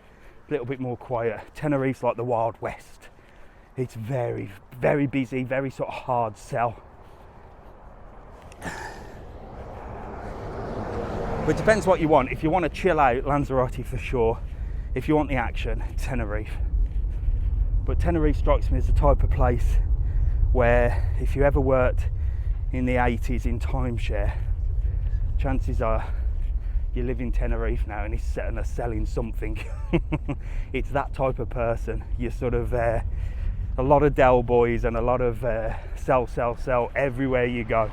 a little bit more quiet. Tenerife's like the Wild West. It's very, very busy, very sort of hard sell. But it depends what you want. If you want to chill out, Lanzarote for sure. If you want the action, Tenerife. But Tenerife strikes me as the type of place where if you ever worked in the 80s in timeshare, chances are you live in Tenerife now and are selling something. It's that type of person. You're sort of a lot of Del Boys and a lot of sell everywhere you go.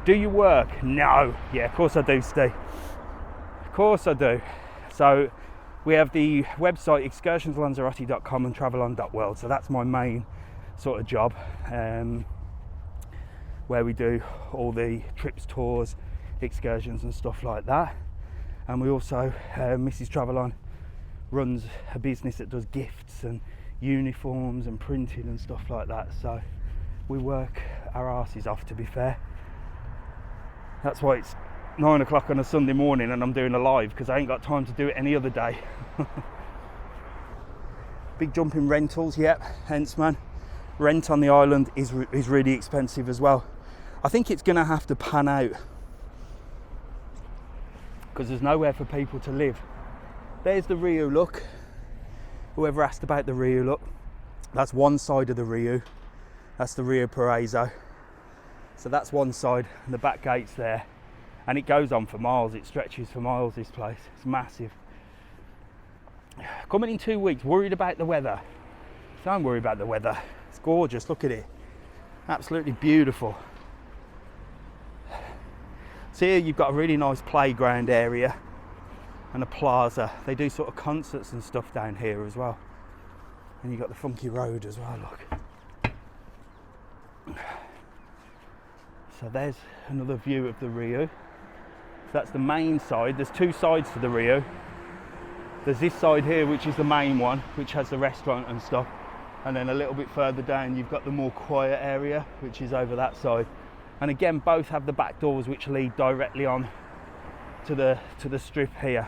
Do you work? No. Yeah, of course I do, Steve. Of course I do. So we have the website excursionslanzarote.com and travelon.world. So that's my main sort of job, where we do all the trips, tours, excursions and stuff like that. And we also, Mrs. Travelon runs a business that does gifts and uniforms and printing and stuff like that. So we work our arses off, to be fair. That's why it's 9 o'clock on a Sunday morning and I'm doing a live, because I ain't got time to do it any other day. Big jump in rentals, yep, hence man. Rent on the island is really expensive as well. I think it's going to have to pan out because there's nowhere for people to live. There's the Rio, look. Whoever asked about the Rio, look. That's one side of the Rio. That's the Rio Paraiso. So that's one side, and the back gate's there. And it goes on for miles, it stretches for miles, this place. It's massive. Coming in 2 weeks, worried about the weather. Don't worry about the weather. It's gorgeous, look at it. Absolutely beautiful. So here you've got a really nice playground area and a plaza. They do sort of concerts and stuff down here as well. And you've got the funky road as well, look. So there's another view of the Rio. So that's the main side. There's two sides to the Rio. There's this side here, which is the main one, which has the restaurant and stuff. And then a little bit further down, you've got the more quiet area, which is over that side. And again, both have the back doors which lead directly on to the strip here.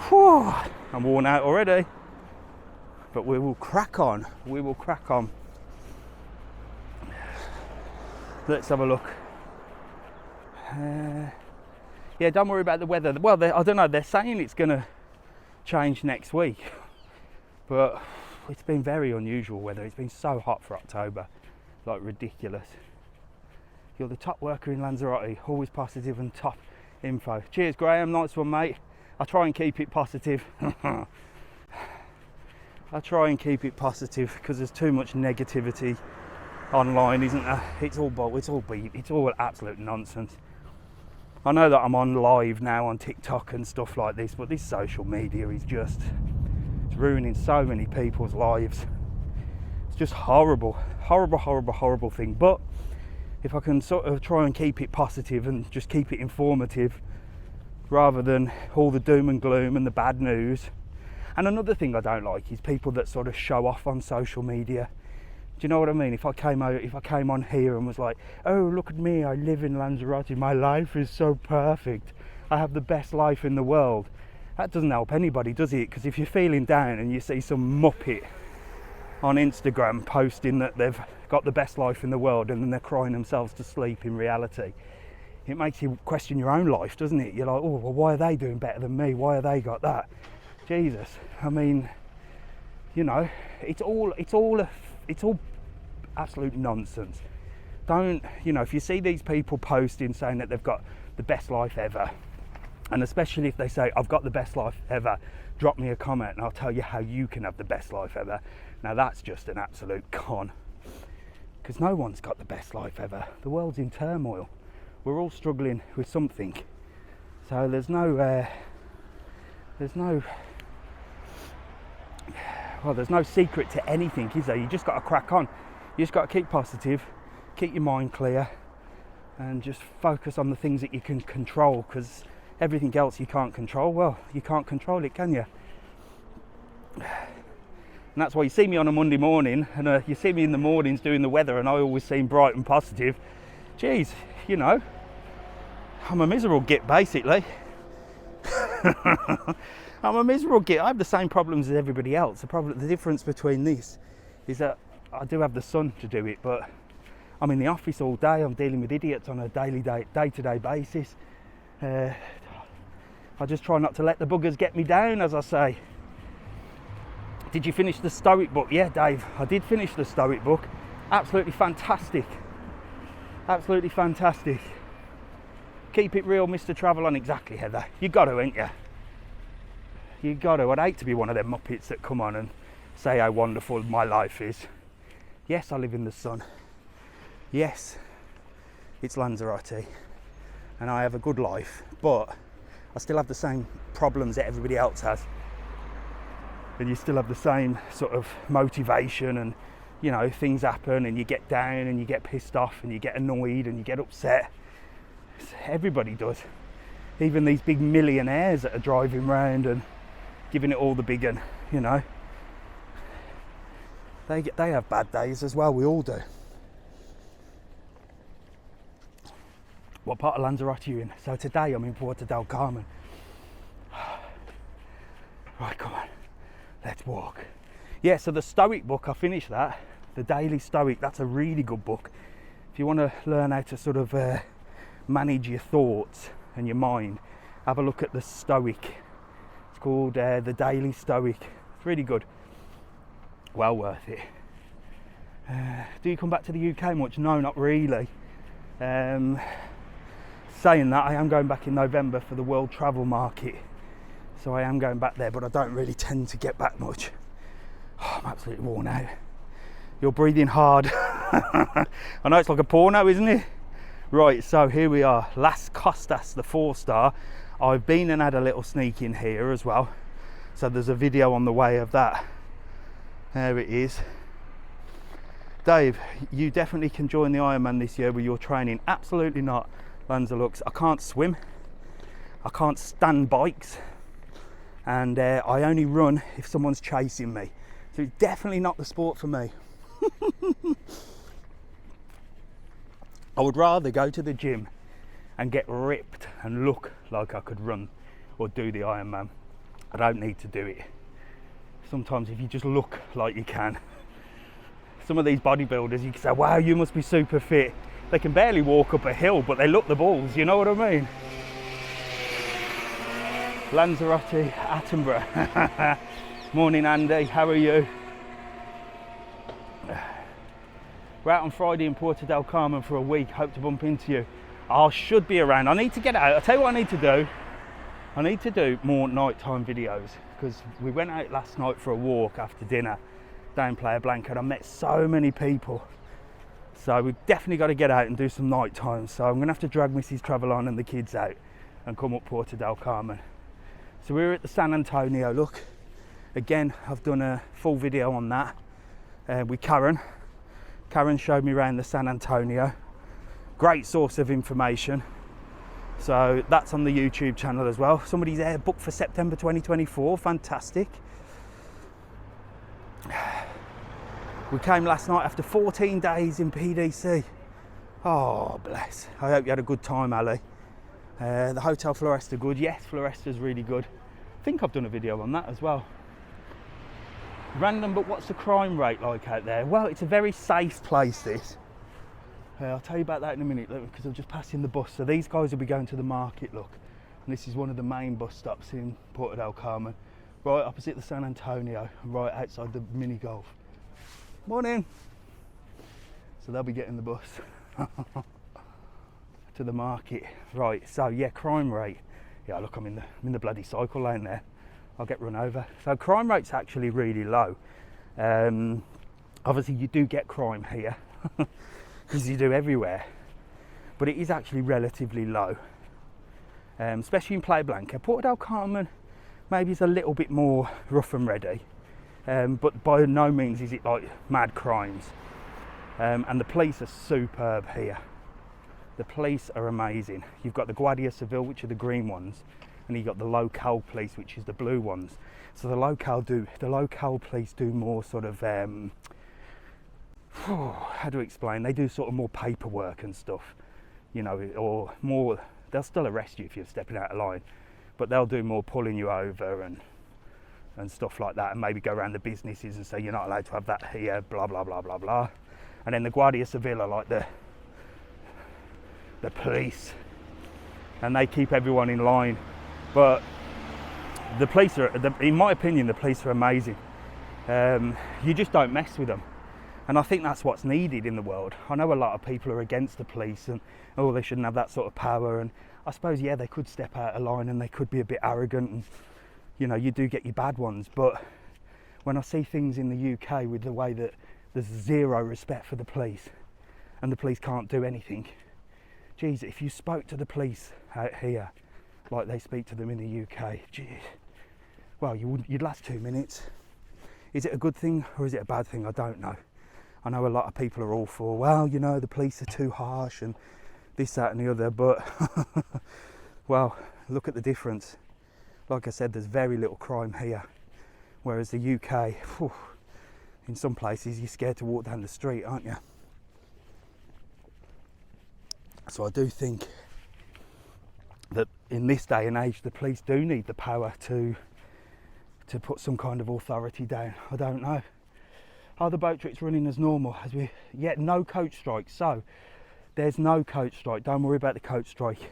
Whew, I'm worn out already, but we will crack on. We will crack on. Let's have a look. Yeah, don't worry about the weather. Well, I don't know, they're saying it's going to change next week, but it's been very unusual weather. It's been so hot for October, like ridiculous. You're the top worker in Lanzarote, always positive and top info. Cheers, Graham, nice one, mate. I try and keep it positive. I try and keep it positive because there's too much negativity online, isn't there? It's all absolute nonsense. I know that I'm on live now on TikTok and stuff like this, but this social media is just, it's ruining so many people's lives. It's just horrible thing. But if I can sort of try and keep it positive and just keep it informative rather than all the doom and gloom and the bad news. And another thing I don't like is people that sort of show off on social media. Do you know what I mean? If I came on here and was like, oh, look at me, I live in Lanzarote, my life is so perfect, I have the best life in the world. That doesn't help anybody, does it? Because if you're feeling down and you see some muppet on Instagram posting that they've got the best life in the world and then they're crying themselves to sleep in reality, it makes you question your own life, doesn't it? You're like, oh, well, why are they doing better than me? Why have they got that? Jesus, I mean, you know, it's all absolute nonsense. Don't, you know, if you see these people posting saying that they've got the best life ever, and especially if they say I've got the best life ever, drop me a comment and I'll tell you how you can have the best life ever. Now that's just an absolute con, because no one's got the best life ever. The world's in turmoil. We're all struggling with something. So there's no secret to anything, is there? You just got to crack on. You just got to keep positive, keep your mind clear, and just focus on the things that you can control, because everything else you can't control, well, you can't control it, can you? And that's why you see me on a Monday morning, and you see me in the mornings doing the weather, and I always seem bright and positive. Geez, you know, I'm a miserable git, basically. I'm a miserable git. I have the same problems as everybody else. The difference between this is that I do have the sun to do it, but I'm in the office all day. I'm dealing with idiots on a day-to-day basis. I just try not to let the buggers get me down, as I say. Did you finish the Stoic book? Yeah, Dave, I did finish the Stoic book. Absolutely fantastic. Absolutely fantastic. Keep it real, Mr. Travel On. Exactly, Heather. You got to, ain't you? You got to. I'd hate to be one of them muppets that come on and say how wonderful my life is. Yes, I live in the sun. Yes, it's Lanzarote, and I have a good life, but I still have the same problems that everybody else has. And you still have the same sort of motivation, and you know, things happen and you get down and you get pissed off and you get annoyed and you get upset. Everybody does. Even these big millionaires that are driving around and giving it all the big one, you know, they have bad days as well. We all do. What part of Lanzarote are you in? So today I'm in Puerto del Carmen. Right, come on, let's walk. Yeah, so the Stoic book, I finished that. The Daily Stoic, that's a really good book. If you want to learn how to sort of manage your thoughts and your mind, have a look at the Stoic. It's called the Daily Stoic. It's really good. Well worth it. Do you come back to the UK much? No, not really. Saying that, I am going back in November for the World Travel Market. So I am going back there, but I don't really tend to get back much. Oh, I'm absolutely worn out. You're breathing hard. I know it's like a porno, isn't it? Right, so here we are, Las Costas, the 4-star. I've been and had a little sneak in here as well. So there's a video on the way of that. There it is. Dave, you definitely can join the Ironman this year with your training. Absolutely not, Lanzalux. I can't swim. I can't stand bikes. And I only run if someone's chasing me. So it's definitely not the sport for me. I would rather go to the gym and get ripped and look like I could run or do the Ironman. I don't need to do it. Sometimes if you just look like you can. Some of these bodybuilders, you can say, wow, you must be super fit. They can barely walk up a hill, but they look the balls, you know what I mean? Lanzarote, Attenborough. Morning, Andy, how are you? We're out on Friday in Puerto del Carmen for a week. Hope to bump into you. I should be around. I need to get out. I'll tell you what I need to do. I need to do more nighttime videos, because we went out last night for a walk after dinner down Playa Blanca, and I met so many people. So we've definitely got to get out and do some night time. So I'm going to have to drag Mrs. Travelon and the kids out and come up Puerto del Carmen. So we're at the San Antonio, look. Again, I've done a full video on that with Karen. Karen showed me around the San Antonio. Great source of information. So that's on the YouTube channel as well. Somebody's there booked for September 2024, fantastic. We came last night after 14 days in PDC. Oh, bless. I hope you had a good time, Ali. The Hotel Floresta good. Yes, Floresta's really good. I think I've done a video on that as well. Random, but what's the crime rate like out there? Well, it's a very safe place, this. I'll tell you about that in a minute, look, because I'm just passing the bus. So these guys will be going to the market, look. And this is one of the main bus stops in Puerto del Carmen. Right opposite the San Antonio, right outside the mini golf. Morning. So they'll be getting the bus to the market. Right, so yeah, crime rate. Yeah, look, I'm in the bloody cycle lane there. I'll get run over. So crime rate's actually really low. Obviously you do get crime here, because you do everywhere. But it is actually relatively low, especially in Playa Blanca. Puerto del Carmen maybe is a little bit more rough and ready. But by no means is it like mad crimes. And the police are superb here. The police are amazing. You've got the Guardia Civil, which are the green ones, and you've got the local police, which is the blue ones. So the local police do more sort of how do I explain? They do sort of more paperwork and stuff, you know, or more. They'll still arrest you if you're stepping out of line, but they'll do more pulling you over and stuff like that, and maybe go around the businesses and say you're not allowed to have that here, blah blah blah blah blah. And then the Guardia Civil are like the police, and they keep everyone in line. But the police are, in my opinion, the police are amazing. You just don't mess with them, and I think that's what's needed in the world. I know a lot of people are against the police and they shouldn't have that sort of power, and I suppose yeah, they could step out of line and they could be a bit arrogant, and you know, you do get your bad ones. But when I see things in the UK with the way that there's zero respect for the police and the police can't do anything, geez, if you spoke to the police out here like they speak to them in the UK, geez, well, you'd last 2 minutes. Is it a good thing or is it a bad thing? I don't know. I know a lot of people are all for, well, you know, the police are too harsh and this, that and the other, but well, look at the difference. Like I said, there's very little crime here, whereas the UK, in some places you're scared to walk down the street, aren't you? So I do think that in this day and age, the police do need the power to put some kind of authority down. I don't know. Are the boat trips running as normal? Yet no coach strike. So there's no coach strike. Don't worry about the coach strike.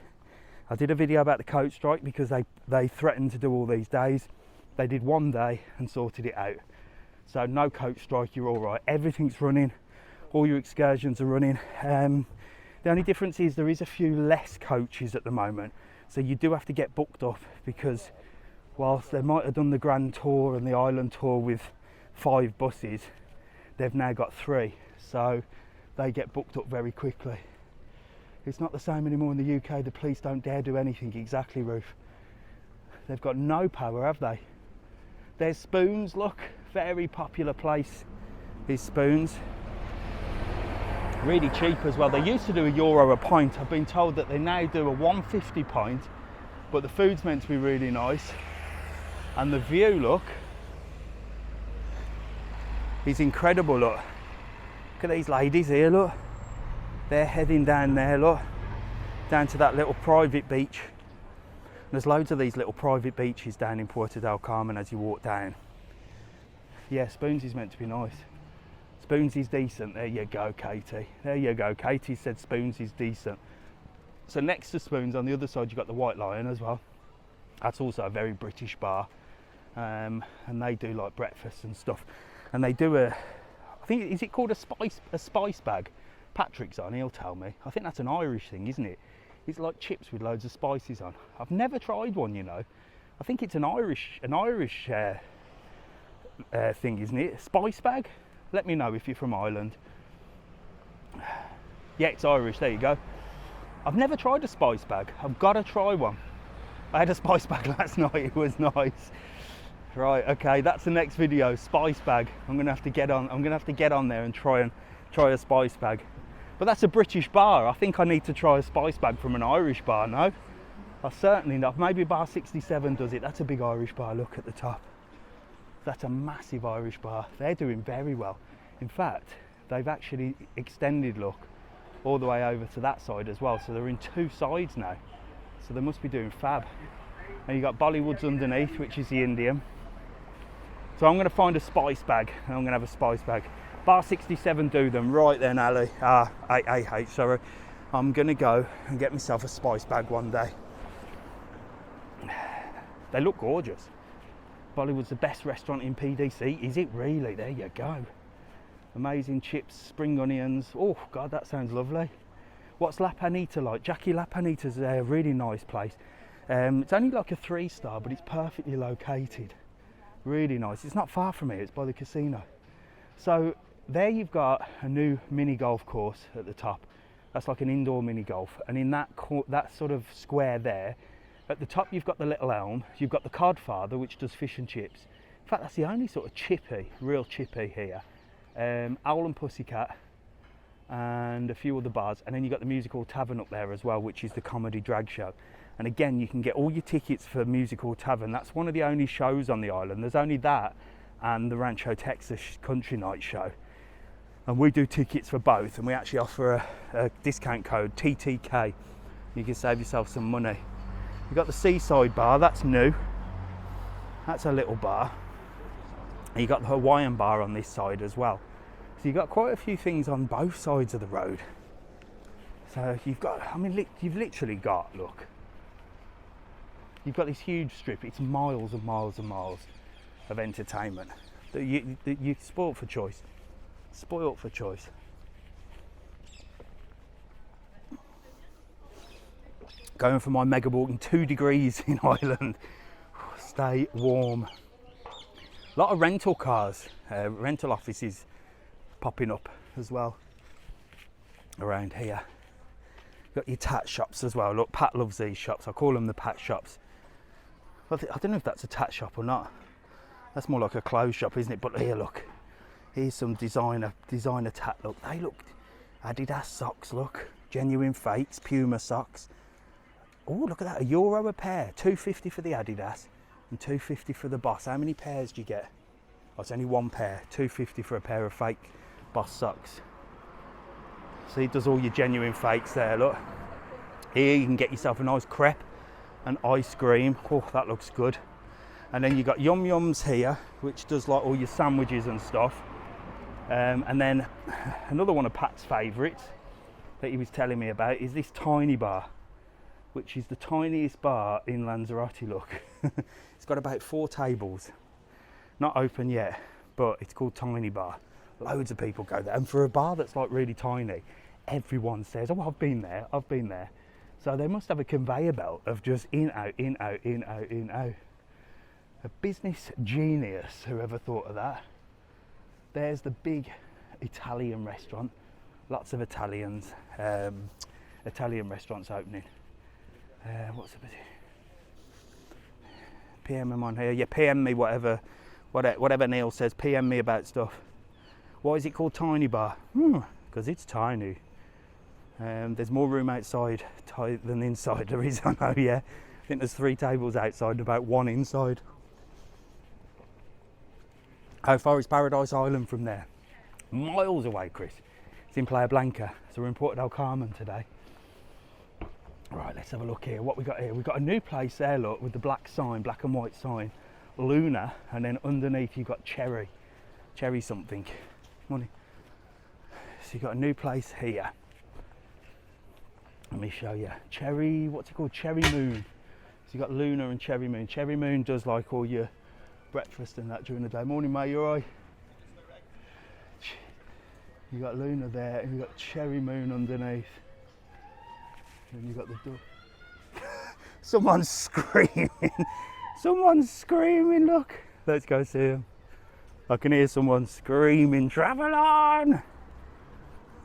I did a video about the coach strike because they threatened to do all these days. They did one day and sorted it out. So no coach strike, you're all right. Everything's running. All your excursions are running. The only difference is there is a few less coaches at the moment. So you do have to get booked up, because whilst they might have done the Grand Tour and the Island Tour with 5 buses, they've now got 3. So they get booked up very quickly. It's not the same anymore in the UK. The police don't dare do anything. Exactly, Ruth. They've got no power, have they? There's Spoons, look. Very popular place is Spoons. Really cheap as well. They used to do €1 a pint. I've been told that they now do a 1.50 pint, but the food's meant to be really nice. And the view, look, is incredible, look. Look at these ladies here, look. They're heading down there, look, down to that little private beach. And there's loads of these little private beaches down in Puerto del Carmen as you walk down. Yeah, Spoons is meant to be nice. Spoons is decent. There you go, Katie. There you go. Katie said Spoons is decent. So next to Spoons, on the other side, you've got the White Lion as well. That's also a very British bar. And they do like breakfast and stuff. And they do I think, is it called a spice bag? Patrick's on, he'll tell me. I think that's an Irish thing, isn't it? It's like chips with loads of spices on. I've never tried one, you know. I think it's an Irish thing, isn't it? Spice bag? Let me know if you're from Ireland. Yeah, it's Irish, there you go. I've never tried a spice bag. I've got to try one. I had a spice bag last night, it was nice. Right, okay, that's the next video, spice bag. I'm gonna have to get on there and try a spice bag. But that's a British bar. I think I need to try a spice bag from an Irish bar, no? I certainly not. Maybe bar 67 does it. That's a big Irish bar, look at the top. That's a massive Irish bar. They're doing very well. In fact, they've actually extended, look, all the way over to that side as well. So they're in two sides now. So they must be doing fab. And you got Bollywood's underneath, which is the Indian. So I'm going to find a spice bag, and I'm going to have a spice bag. Bar 67 do them. Right then, Ali. AH, sorry. I'm going to go and get myself a spice bag one day. They look gorgeous. Bollywood's the best restaurant in PDC. Is it really? There you go. Amazing chips, spring onions. Oh, God, that sounds lovely. What's La Panita like? Jackie La Panita's a really nice place. It's only like a 3-star, but it's perfectly located. Really nice. It's not far from here, it's by the casino. So there you've got a new mini golf course at the top. That's like an indoor mini golf. And in that sort of square there, at the top you've got the Little Elm, you've got the Codfather, which does fish and chips. In fact, that's the only sort of real chippy here. Owl and Pussycat and a few other bars. And then you've got the Musical Tavern up there as well, which is the comedy drag show. And again, you can get all your tickets for Musical Tavern. That's one of the only shows on the island. There's only that and the Rancho Texas Country Night show. And we do tickets for both, and we actually offer a discount code, TTK. You can save yourself some money. You've got the Seaside Bar, that's new. That's a little bar. And you've got the Hawaiian Bar on this side as well. So you've got quite a few things on both sides of the road. So you've got, I mean, you've literally got, look. You've got this huge strip, it's miles and miles and miles of entertainment. You're spoilt for choice. Spoilt for choice. Going for my mega walk in 2 degrees in Ireland. Stay warm. A lot of rental cars, rental offices popping up as well around here. Got your tat shops as well. Look, Pat loves these shops. I call them the Pat shops. I don't know if that's a tat shop or not. That's more like a clothes shop, isn't it? But here, look. Here's some designer tat. Look, they look Adidas socks. Look, genuine fakes, Puma socks. Oh, look at that, €1 a pair. $2.50 for the Adidas and $2.50 for the Boss. How many pairs do you get? Oh, it's only one pair. $2.50 for a pair of fake Boss socks. See, it does all your genuine fakes there. Look. Here you can get yourself a nice crepe and ice cream. Oh, that looks good. And then you got Yum Yums here, which does like all your sandwiches and stuff. And then another one of Pat's favourites that he was telling me about is this Tiny Bar, which is the tiniest bar in Lanzarote. Look, it's got about 4 tables, not open yet, but it's called Tiny Bar. Loads of people go there, and for a bar that's like really tiny, everyone says, "Oh, I've been there, I've been there." So they must have a conveyor belt of just in, out, in, out, in, out, in, out. A business genius, whoever thought of that. There's the big Italian restaurant. Lots of Italian restaurants opening. What's it? PM him on here. Yeah, PM me whatever Neil says. PM me about stuff. Why is it called Tiny Bar? Because it's tiny. There's more room outside than inside. There is, I know, yeah. I think there's 3 tables outside and about 1 inside. How far is Paradise Island from there? Miles away, Chris. It's in Playa Blanca. So we're in Puerto del Carmen today. Right, let's have a look here. What we got here? We've got a new place there, look, with the black sign, black and white sign. Luna, and then underneath you've got Cherry something. Money. So you've got a new place here. Let me show you. Cherry, what's it called? Cherry Moon. So you've got Luna and Cherry Moon. Cherry Moon does like all your breakfast and that during the day. Morning, mate, you alright? You got Luna there, and you got Cherry Moon underneath. And you got the door. Someone's screaming. Someone's screaming, look. Let's go see him. I can hear someone screaming, travel on!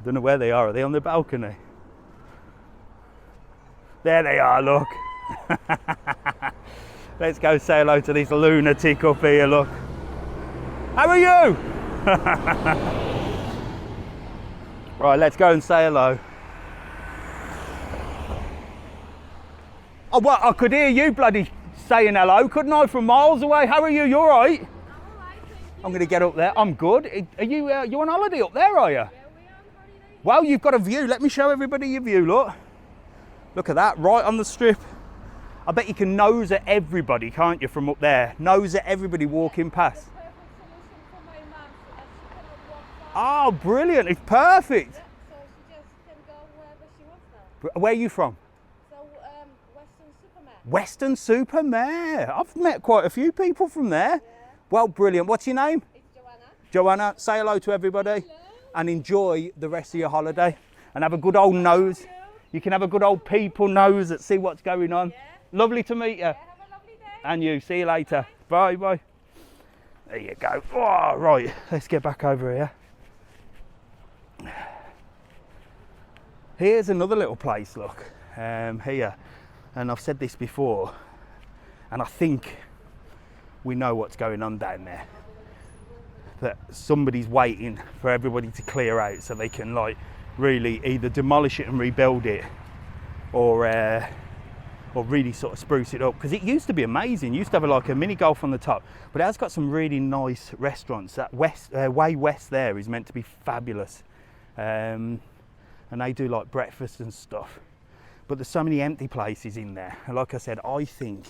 Don't know where they are. Are they on the balcony? There they are, look. Let's go say hello to this lunatic up here, look. How are you? Right, let's go and say hello. Oh, well, I could hear you bloody saying hello, couldn't I, from miles away? How are you? You all right? I'm all right, thank you. I'm going to get up there. I'm good. Are you you on holiday up there, are you? Yeah, we are on holiday. Well, you've got a view. Let me show everybody your view, look. Look at that, right on the strip. I bet you can nose at everybody, can't you, from up there? Nose at everybody walking past. Perfect solution for my mum, so that she cannot walk far. Oh, brilliant. It's perfect. So she just can go wherever she wants now. Where are you from? So, Western Superman. Western Supermare. I've met quite a few people from there. Yeah. Well, brilliant. What's your name? It's Joanna. Joanna. Say hello to everybody. Hello. And enjoy the rest of your holiday. And have a good old nose. You can have a good old people nose and see what's going on. Yeah. Lovely to meet you. Yeah, have a lovely day. And you. See you later. Bye, bye. There you go. Oh, right, let's get back over here. Here's another little place, look, here. And I've said this before, and I think we know what's going on down there. That somebody's waiting for everybody to clear out so they can, like, really either demolish it and rebuild it, or really sort of spruce it up, because it used to be amazing. It used to have like a mini golf on the top, but it has got some really nice restaurants. That way west there is meant to be fabulous, and they do like breakfast and stuff. But there's so many empty places in there, and like I said, I think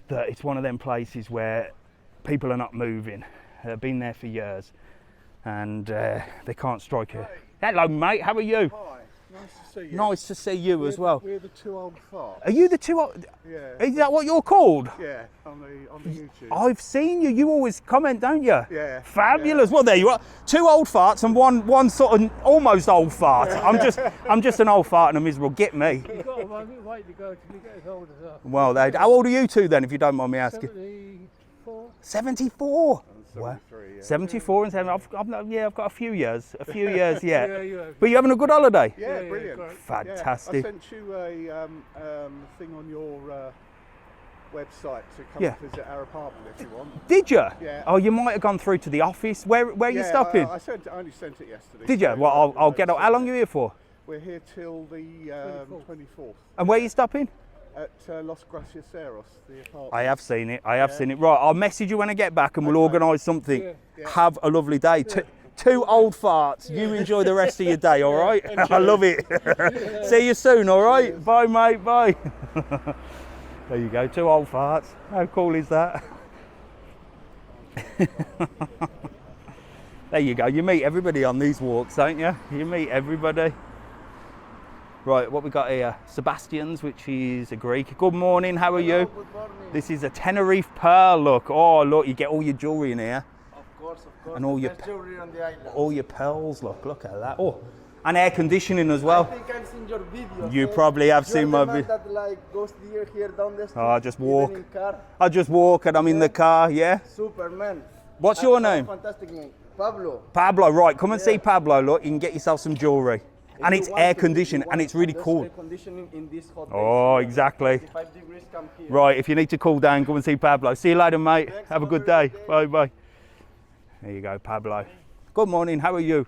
that it's one of them places where people are not moving. They've been there for years, and they can't strike a... Hello, mate. How are you? Hi, nice to see you. Nice to see you as well. We're the two old farts. Are you the two old... Yeah. Is that what you're called? Yeah, on the YouTube. I've seen you. You always comment, don't you? Yeah. Fabulous. Well, there you are. Two old farts and one sort of almost old fart. I'm just an old fart and a miserable. Get me. You've got a way to go till you get as old as us. Well, how old are you two then, if you don't mind me asking? 74. 74. I'm Wow. 73, yeah. 74 and 7. I've got a few years. A few years yet. Yeah, you have. But you having a good holiday? Yeah, Yeah, brilliant. great. Fantastic. Yeah, I sent you a thing on your website to come Yeah. visit our apartment if you want. Did you? Yeah. Oh, you might have gone through to the office. Where are you Yeah, stopping? I only sent it yesterday. Did you? so, Well, I'll get so out. How long are you here for? We're here till the 24th And where are you stopping? at Los Gracioseros, the apartment. I have seen it. I have seen it. Right, I'll message you when I get back and we'll organise something. Yeah. Have a lovely day. Two old farts. You enjoy the rest of your day, all right? I love it. See you soon, all right? Bye, mate. Bye. There you go. Two old farts. How cool is that? There you go. You meet everybody on these walks, don't you? You meet everybody. Right, what we got here? Sebastian's, which is a Greek. Good morning, how are you? Good morning. This is a Tenerife pearl, look. Oh, look, you get all your jewellery in here. Of course. And all the your best jewelry on the island. All your pearls, look at that. Oh, and air conditioning as well. I think I've seen your videos. You probably have seen my video. video. That like goes here down the street. Oh, I just even walk. in car. I just walk and I'm in the car, yeah? Superman. What's your name? Fantastic name. Pablo. Pablo, right, come and see Pablo, look. You can get yourself some jewellery. And If it's you want air to, conditioned if you and want, it's really there's cool. air conditioning in this hot Oh, days. exactly. 55 degrees, come here. Right, if you need to cool down, go and see Pablo. See you later, mate. Thanks, Have a have good a day. good day. Bye bye. There you go, Pablo. Good morning, how are you?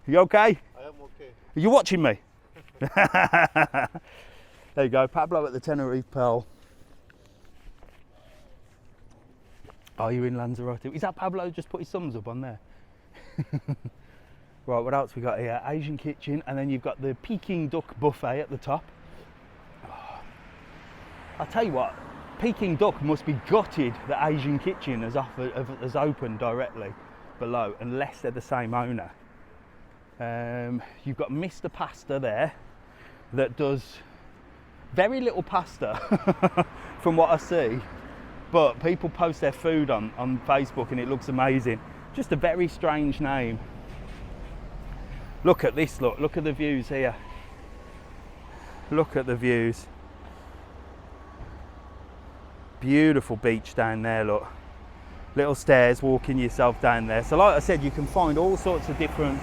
You okay? I am okay. Are you watching me? There you go, Pablo at the Tenerife Pearl. Are you in Lanzarote? Is that Pablo just put his thumbs up on there? Right, what else we got here? Asian kitchen, and then you've got the Peking duck buffet at the top. Oh, I'll tell you what, Peking duck must be gutted that Asian kitchen has opened directly below, unless they're the same owner. You've got Mr. Pasta there that does very little pasta from what I see, but people post their food on Facebook and it looks amazing. Just a very strange name. Look at this, look at the views here. Look at the views. Beautiful beach down there, look. Little stairs walking yourself down there. So like I said, you can find all sorts of different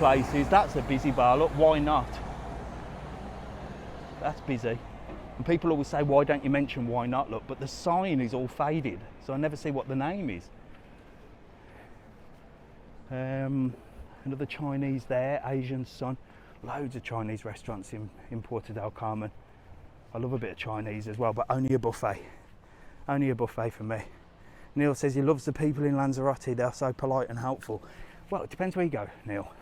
places. That's a busy bar. Look, why not? That's busy. And people always say, why don't you mention why not? Look, but the sign is all faded, so I never see what the name is. Another Chinese there, Asian Sun. Loads of Chinese restaurants in Puerto del Carmen. I love a bit of Chinese as well, but only a buffet. Only a buffet for me. Neil says he loves the people in Lanzarote. They're so polite and helpful. Well, it depends where you go, Neil.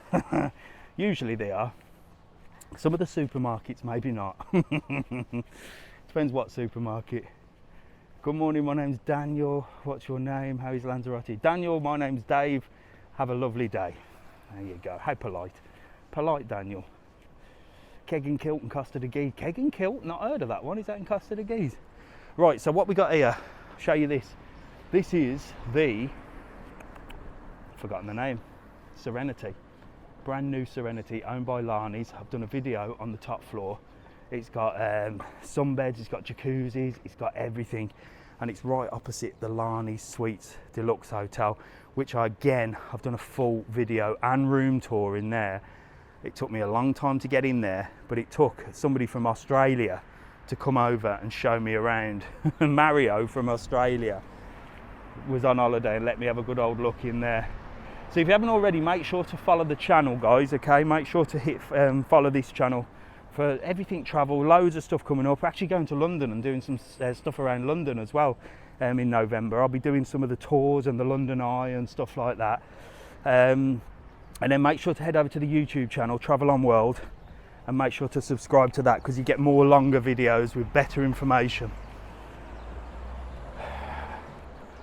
Usually they are. Some of the supermarkets, maybe not. Depends what supermarket. Good morning, my name's Daniel. What's your name? How is Lanzarote? Daniel, my name's Dave. Have a lovely day. There you go. How polite. Polite Daniel. Keg and Kilt and Costa de Guise. Keg and Kilt? Not heard of that one. Is that in Costa de Guise? Right, so what we got here, I'll show you this. This is the, I've forgotten the name, Serenity. Brand new Serenity, owned by Lani's. I've done a video on the top floor. It's got sunbeds, it's got jacuzzis, it's got everything. And it's right opposite the Lani's Suites Deluxe Hotel, which I've done a full video and room tour in there. It took me a long time to get in there, but it took somebody from Australia to come over and show me around. Mario from Australia was on holiday and let me have a good old look in there. So if you haven't already, make sure to follow the channel, guys, okay? Make sure to hit follow this channel for everything travel, loads of stuff coming up. We're actually going to London and doing some stuff around London as well in November. I'll be doing some of the tours and the London Eye and stuff like that. And then make sure to head over to the YouTube channel, Travel on World, and make sure to subscribe to that because you get more longer videos with better information.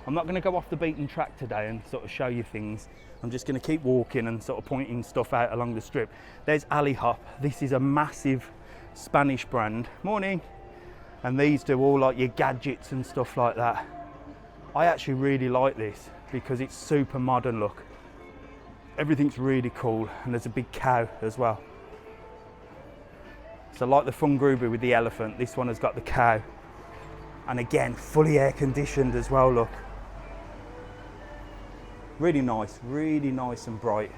I'm not going to go off the beaten track today and sort of show you things. I'm just going to keep walking and sort of pointing stuff out along the strip. There's Ali Hop. This is a massive Spanish brand. Morning. And these do all like your gadgets and stuff like that. I actually really like this because it's super modern look. Everything's really cool, and there's a big cow as well. So like the Fungrubu with the elephant, this one has got the cow. And again, fully air conditioned as well, look. Really nice and bright.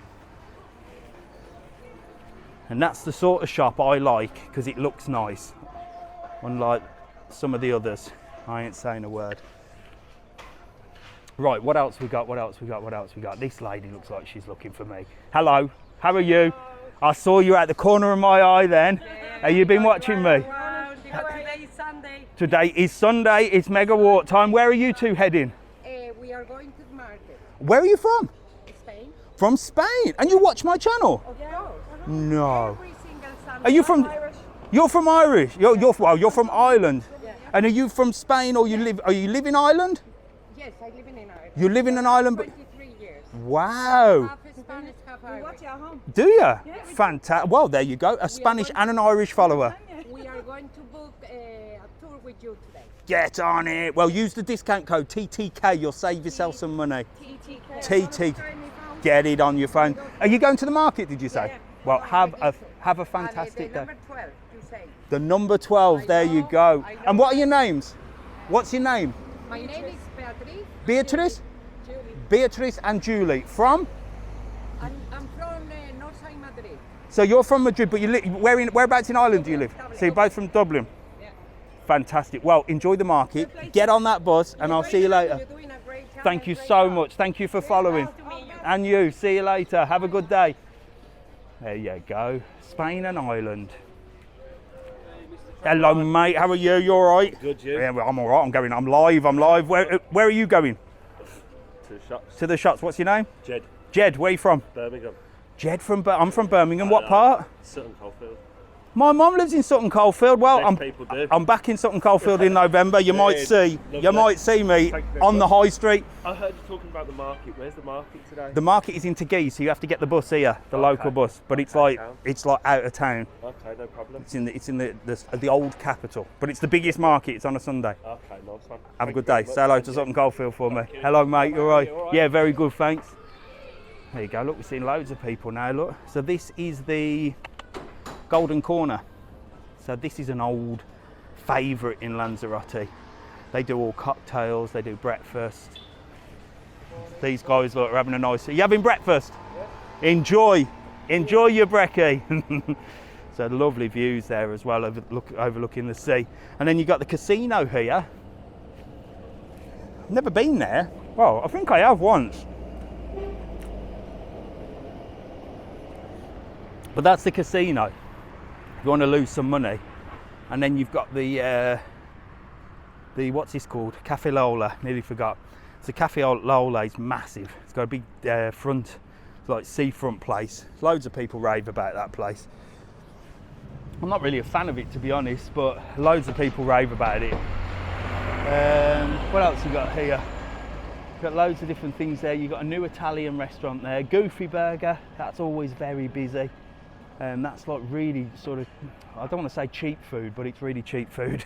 And that's the sort of shop I like because it looks nice. Unlike some of the others. I ain't saying a word. Right, what else we got? This lady looks like she's looking for me. Hello, how are you? I saw you at the corner of my eye then. Have you been watching me? Today is Sunday. Today is Sunday, it's mega walk time. Where are you two heading? We are going to the market. Where are you from? Spain. From Spain? And you watch my channel? Of course. No. Every single Sunday. Are you from? Irish. You're from Irish. You're from Ireland. Yeah. And are you from Spain or you live in Ireland? Yes, I live in Ireland. You live in an island, but 23 years. Wow. Half Spanish, half We Irish. watch at home. Do you? Fantastic. Well, there you go. A Spanish and an Irish follower. We are going to book a tour with you today. Get on it. Well, use the discount code TTK. You'll save yourself some money. TT. Get it on your phone. Are you going to the market, did you say? Yeah. Well, have a And fantastic day. number 12, you say. The number 12, there you go. I know. And what are your names? What's your name? My name is Beatriz. Beatrice? Julie. Beatrice and Julie. From? I'm from North Side Madrid. So you're from Madrid, but you live, whereabouts in Ireland do you live? Dublin. So you're both from Dublin? Yeah. Fantastic. Well, enjoy the market. Get on that bus and I'll see you later. You're doing a great job. Thank you so much. Thank you for following. Nice to meet you. And you. See you later. Have a good day. There you go. Spain and Ireland. Hello, mate. How are you? You all right? Good, you? Yeah, well, I'm all right. I'm live. Where are you going? To the shops. To the shops. What's your name? Jed, Jed. Where are you from? Birmingham. Jed I'm from Birmingham. What part? Sutton Coldfield. My mum lives in Sutton Coldfield. Well, Best people do. I'm back in Sutton Coldfield in November. You might see me Thank you very on the much. high street. I heard you talking about the market. Where's the market today? The market is in Teguise, so you have to get the bus here, the local bus. But it's like out of town. Okay, no problem. It's in the old capital. But it's the biggest market. It's on a Sunday. Okay, nice one. Have a Thank good you very day. much. Say hello Thank to you. Sutton Coldfield for me. Thank you. Hello, mate. You all right? You all right? Yeah, very good. Thanks. There you go. Look, we're seeing loads of people now. Look. So this is the Golden Corner. So this is an old favourite in Lanzarote. They do all cocktails, they do breakfast. These guys look, are having a nice... Are you having breakfast? Yeah. Enjoy. Enjoy your brekkie. So lovely views there as well, overlooking the sea. And then you've got the casino here. Never been there. Well, I think I have once. But that's the casino. If you want to lose some money. And then you've got the what's this called? Cafe Lola, nearly forgot. So Cafe Lola is massive. It's got a big front, like seafront place. Loads of people rave about that place. I'm not really a fan of it, to be honest, but loads of people rave about it. What else you got here? Got loads of different things there. You've got a new Italian restaurant there, Goofy Burger. That's always very busy. That's like really sort of, I don't want to say cheap food, but it's really cheap food.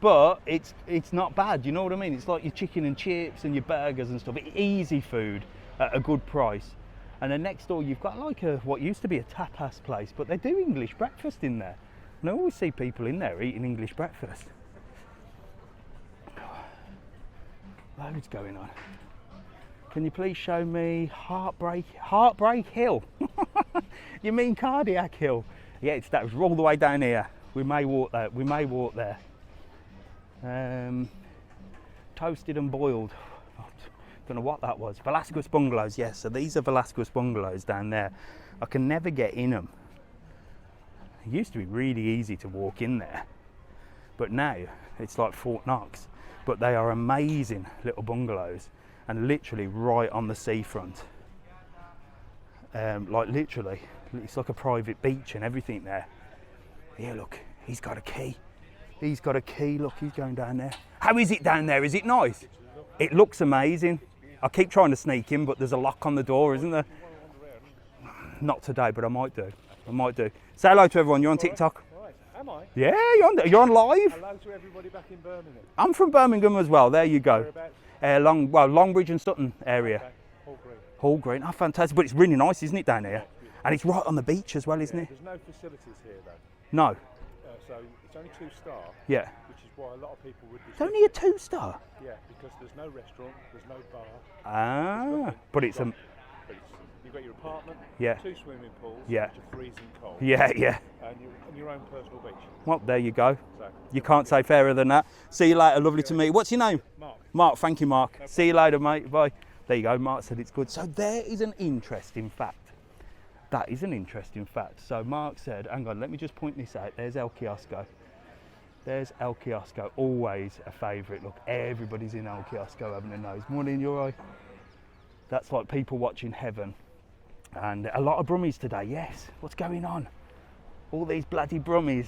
But it's not bad, you know what I mean? It's like your chicken and chips and your burgers and stuff. Easy food at a good price. And then next door you've got like what used to be a tapas place, but they do English breakfast in there. And I always see people in there eating English breakfast. Loads going on. Can you please show me Heartbreak Hill? You mean Cardiac Hill? Yeah, that was all the way down here. We may walk there. Toasted and boiled. Don't know what that was. Velasquez bungalows, yes. So these are Velasquez bungalows down there. I can never get in them. It used to be really easy to walk in there, but now it's like Fort Knox. But they are amazing little bungalows, and literally right on the seafront. Like literally, it's like a private beach and everything there. Here, look, he's got a key. He's got a key. Look, he's going down there. How is it down there? Is it nice? It looks amazing. I keep trying to sneak in, but there's a lock on the door, isn't there? Not today, but I might do. Say hello to everyone. You're on TikTok? Right. Am I? Yeah, you're on live. Hello to everybody back in Birmingham. I'm from Birmingham as well. There you go. Whereabouts? Longbridge and Sutton area. Okay. All green. Hall Green. Oh, fantastic. But it's really nice, isn't it, down here? And it's right on the beach as well, isn't it? There's no facilities here though. No. So it's only 2-star. Yeah. Which is why a lot of people would be. It's only a 2-star. Yeah, because there's no restaurant, there's no bar. Ah. But it's You've got your apartment, Yeah. 2 swimming pools, Yeah. which are freezing cold. Yeah. And your own personal beach. Well, there you go. So, You can't say fairer than that. See you later. Lovely to meet you. What's your name? Mark. Mark. Thank you, Mark. See you later, mate. Bye. There you go. Mark said it's good. So there is an interesting fact. That is an interesting fact. So Mark said, hang on, let me just point this out. There's El Kiosco. There's El Kiosco, always a favourite. Look, everybody's in El Kiosco having a nose. Morning, you all right? That's like people watching heaven. And a lot of brummies today, yes. What's going on? All these bloody brummies.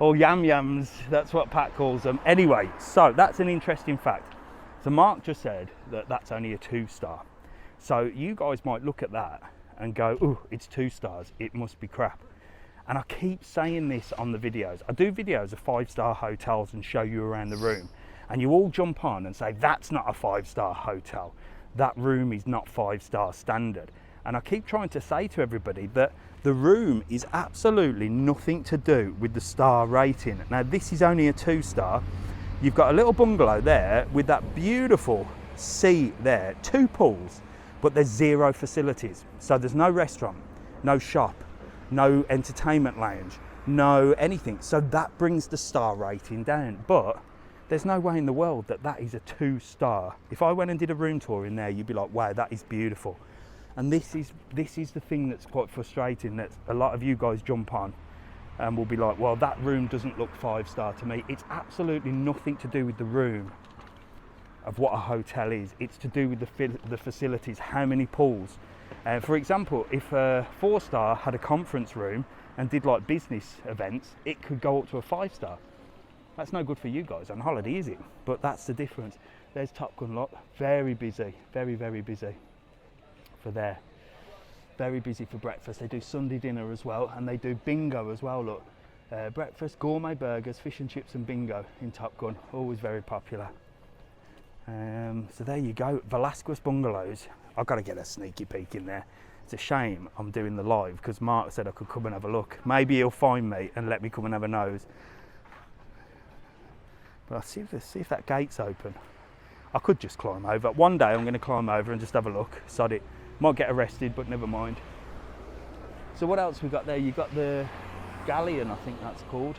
Or yams, that's what Pat calls them. Anyway, so that's an interesting fact. So Mark just said that that's only a 2-star. So you guys might look at that and go, oh, it's 2 stars, it must be crap. And I keep saying this on the videos. I do videos of 5-star hotels and show you around the room. And you all jump on and say, that's not a 5-star hotel. That room is not 5-star standard. And I keep trying to say to everybody that the room is absolutely nothing to do with the star rating. Now this is only a 2-star. You've got a little bungalow there with that beautiful sea there, 2 pools, but there's 0 facilities. So there's no restaurant, no shop, no entertainment lounge, no anything. So that brings the star rating down. But there's no way in the world that that is a 2-star. If I went and did a room tour in there, you'd be like, wow, that is beautiful. And this is the thing that's quite frustrating, that a lot of you guys jump on and will be like, well, that room doesn't look 5-star to me. It's absolutely nothing to do with the room of what a hotel is. It's to do with the facilities, how many pools. For example, if a 4-star had a conference room and did like business events, it could go up to a 5-star. That's no good for you guys on holiday, is it? But that's the difference. There's Top Gun lot, very busy, very, very busy for there. Very busy for breakfast. They do Sunday dinner as well, and they do bingo as well, look. Breakfast, gourmet burgers, fish and chips and bingo in Top Gun, always very popular. So there you go, Velasquez Bungalows. I've got to get a sneaky peek in there. It's a shame I'm doing the live because Mark said I could come and have a look. Maybe he'll find me and let me come and have a nose. But I'll see if that gate's open. I could just climb over. One day I'm going to climb over and just have a look. Sod it. Might get arrested, but never mind. So what else we got there? You got the Galleon, I think that's called,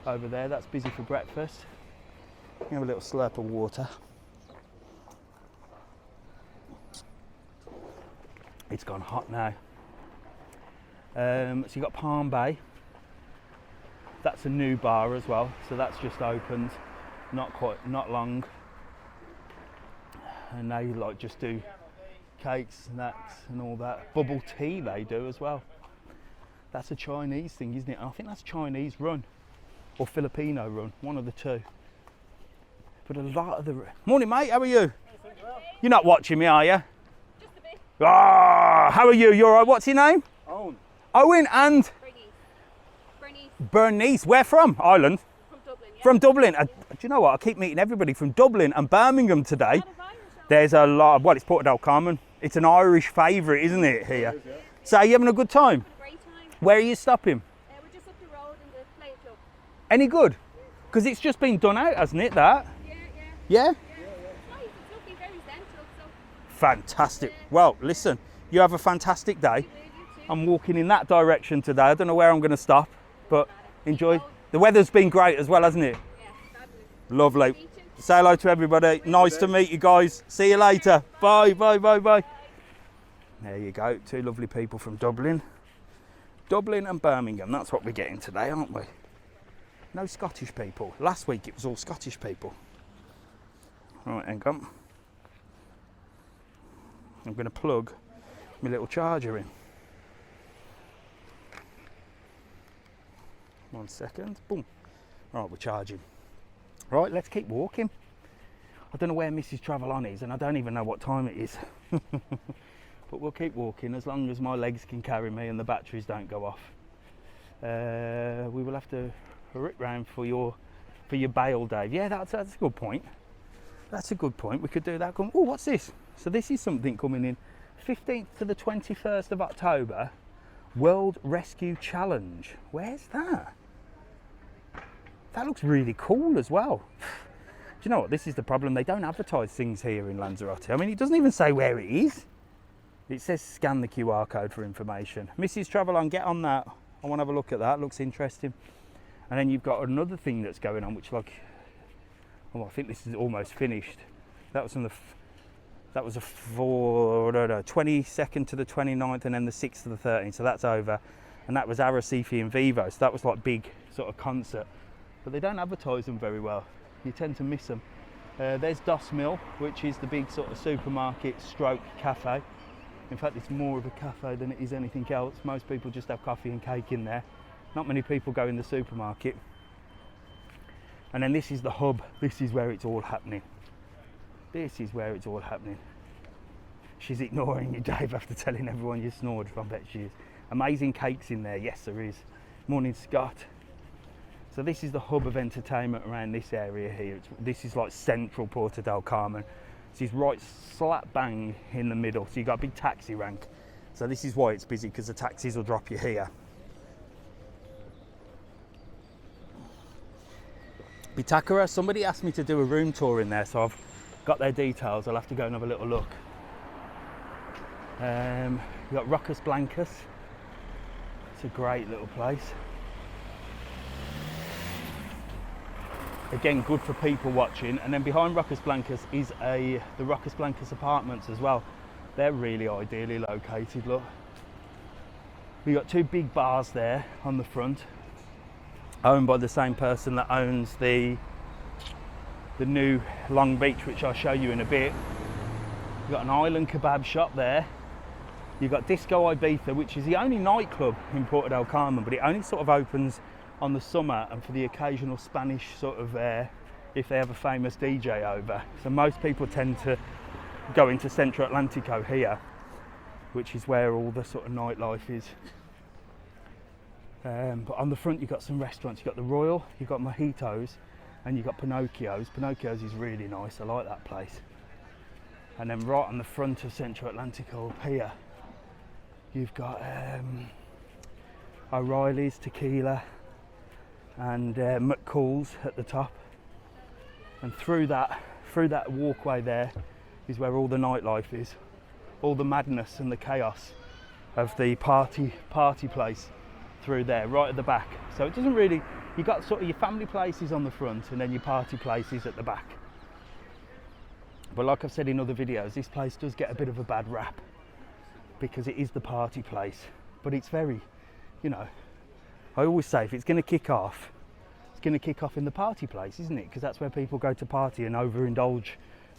over there. That's busy for breakfast. You have a little slurp of water. It's gone hot now. So you got Palm Bay. That's a new bar as well. So that's just opened, not long. And they like just do cakes, snacks and all that. Bubble tea they do as well. That's a Chinese thing, isn't it? I think that's Chinese run or Filipino run, one of the two. But a lot of the... Morning mate, how are you? You're not watching me, are you? Just a bit. Ah, how are you? You alright? What's your name? Owen. Owen and Bernice. Bernice. Where from? Ireland? From Dublin, yeah. From Dublin. Do you know what? I keep meeting everybody from Dublin and Birmingham today. Lot of Irish, aren't There's a lot of... Well, it's Puerto, Carmen. It's an Irish favourite, isn't it, here? So are you having a good time? we? Great time. Where are you stopping? We're just up the road in the play club. Any good? Because it's just been done out, hasn't it, that? Yeah. Yeah? It's nice. It's looking very central. So Fantastic. Well, listen, you have a fantastic day. you too. I'm walking in that direction today. I don't know where I'm going to stop, but enjoy. The weather's been great as well, hasn't it? Yeah, fabulous. Lovely. Meet you. Say hello to everybody. Nice to meet you guys. See you later. Bye. There you go. Two lovely people from Dublin. Dublin and Birmingham. That's what we're getting today, aren't we? No Scottish people. Last week it was all Scottish people. Right, hang on. I'm going to plug my little charger in. 1 second. Boom. Right, we're charging. Right, let's keep walking. I don't know where Mrs. Travel On is, and I don't even know what time it is. But we'll keep walking as long as my legs can carry me and the batteries don't go off. We will have to rip round for your bail, Dave. Yeah, that's a good point. That's a good point. We could do that. Oh, what's this? So this is something coming in 15th to the 21st of October. World Rescue Challenge. Where's that? That looks really cool as well. Do you know what? This is the problem. They don't advertise things here in Lanzarote. I mean, it doesn't even say where it is. It says scan the QR code for information. Mrs. Travel On, get on that. I want to have a look at that. Looks interesting. And then you've got another thing that's going on, which I think this is almost finished. That was from the 22nd to the 29th, and then the 6th to the 13th. So that's over. And that was Arrecife in Vivo. So that was like big sort of concert. But they don't advertise them very well. You tend to miss them. There's Dos Mil, which is the big sort of supermarket stroke cafe. In fact, it's more of a cafe than it is anything else. Most people just have coffee and cake in there. Not many people go in the supermarket. And then this is the hub. This is where it's all happening. This is where it's all happening. She's ignoring you, Dave, after telling everyone you snored. I bet she is. Amazing cakes in there. Yes, there is. Morning, Scott. So this is the hub of entertainment around this area here. This is like central Puerto del Carmen. This is right slap bang in the middle. So you've got a big taxi rank. So this is why it's busy, because the taxis will drop you here. Matagorda, somebody asked me to do a room tour in there, so I've got their details. I'll have to go and have a little look. You've got Rocas Blancas. It's a great little place. Again, good for people watching. And then behind Rocas Blancas is the Rocas Blancas apartments as well. They're really ideally located, look. We've got two big bars there on the front, owned by the same person that owns the new Long Beach, which I'll show you in a bit. You've got an island kebab shop there. You've got Disco Ibiza, which is the only nightclub in Puerto del Carmen, but it only sort of opens on the summer and for the occasional Spanish sort of if they have a famous DJ over. So most people tend to go into Centro Atlantico here, which is where all the sort of nightlife is. But on the front you've got some restaurants. You've got the Royal, you've got Mojitos, and you've got Pinocchio's. Pinocchio's is really nice. I like that place. And then right on the front of Centro Atlantico up here, you've got O'Reilly's Tequila and McCall's at the top. And through that walkway there is where all the nightlife is. all the madness and the chaos of the party place through there, right at the back. So it doesn't really, you got sort of your family places on the front and then your party places at the back. But like I've said in other videos, this place does get a bit of a bad rap because it is the party place. But it's very, you know, I always say if it's going to kick off, it's going to kick off in the party place, isn't it? Because that's where people go to party and overindulge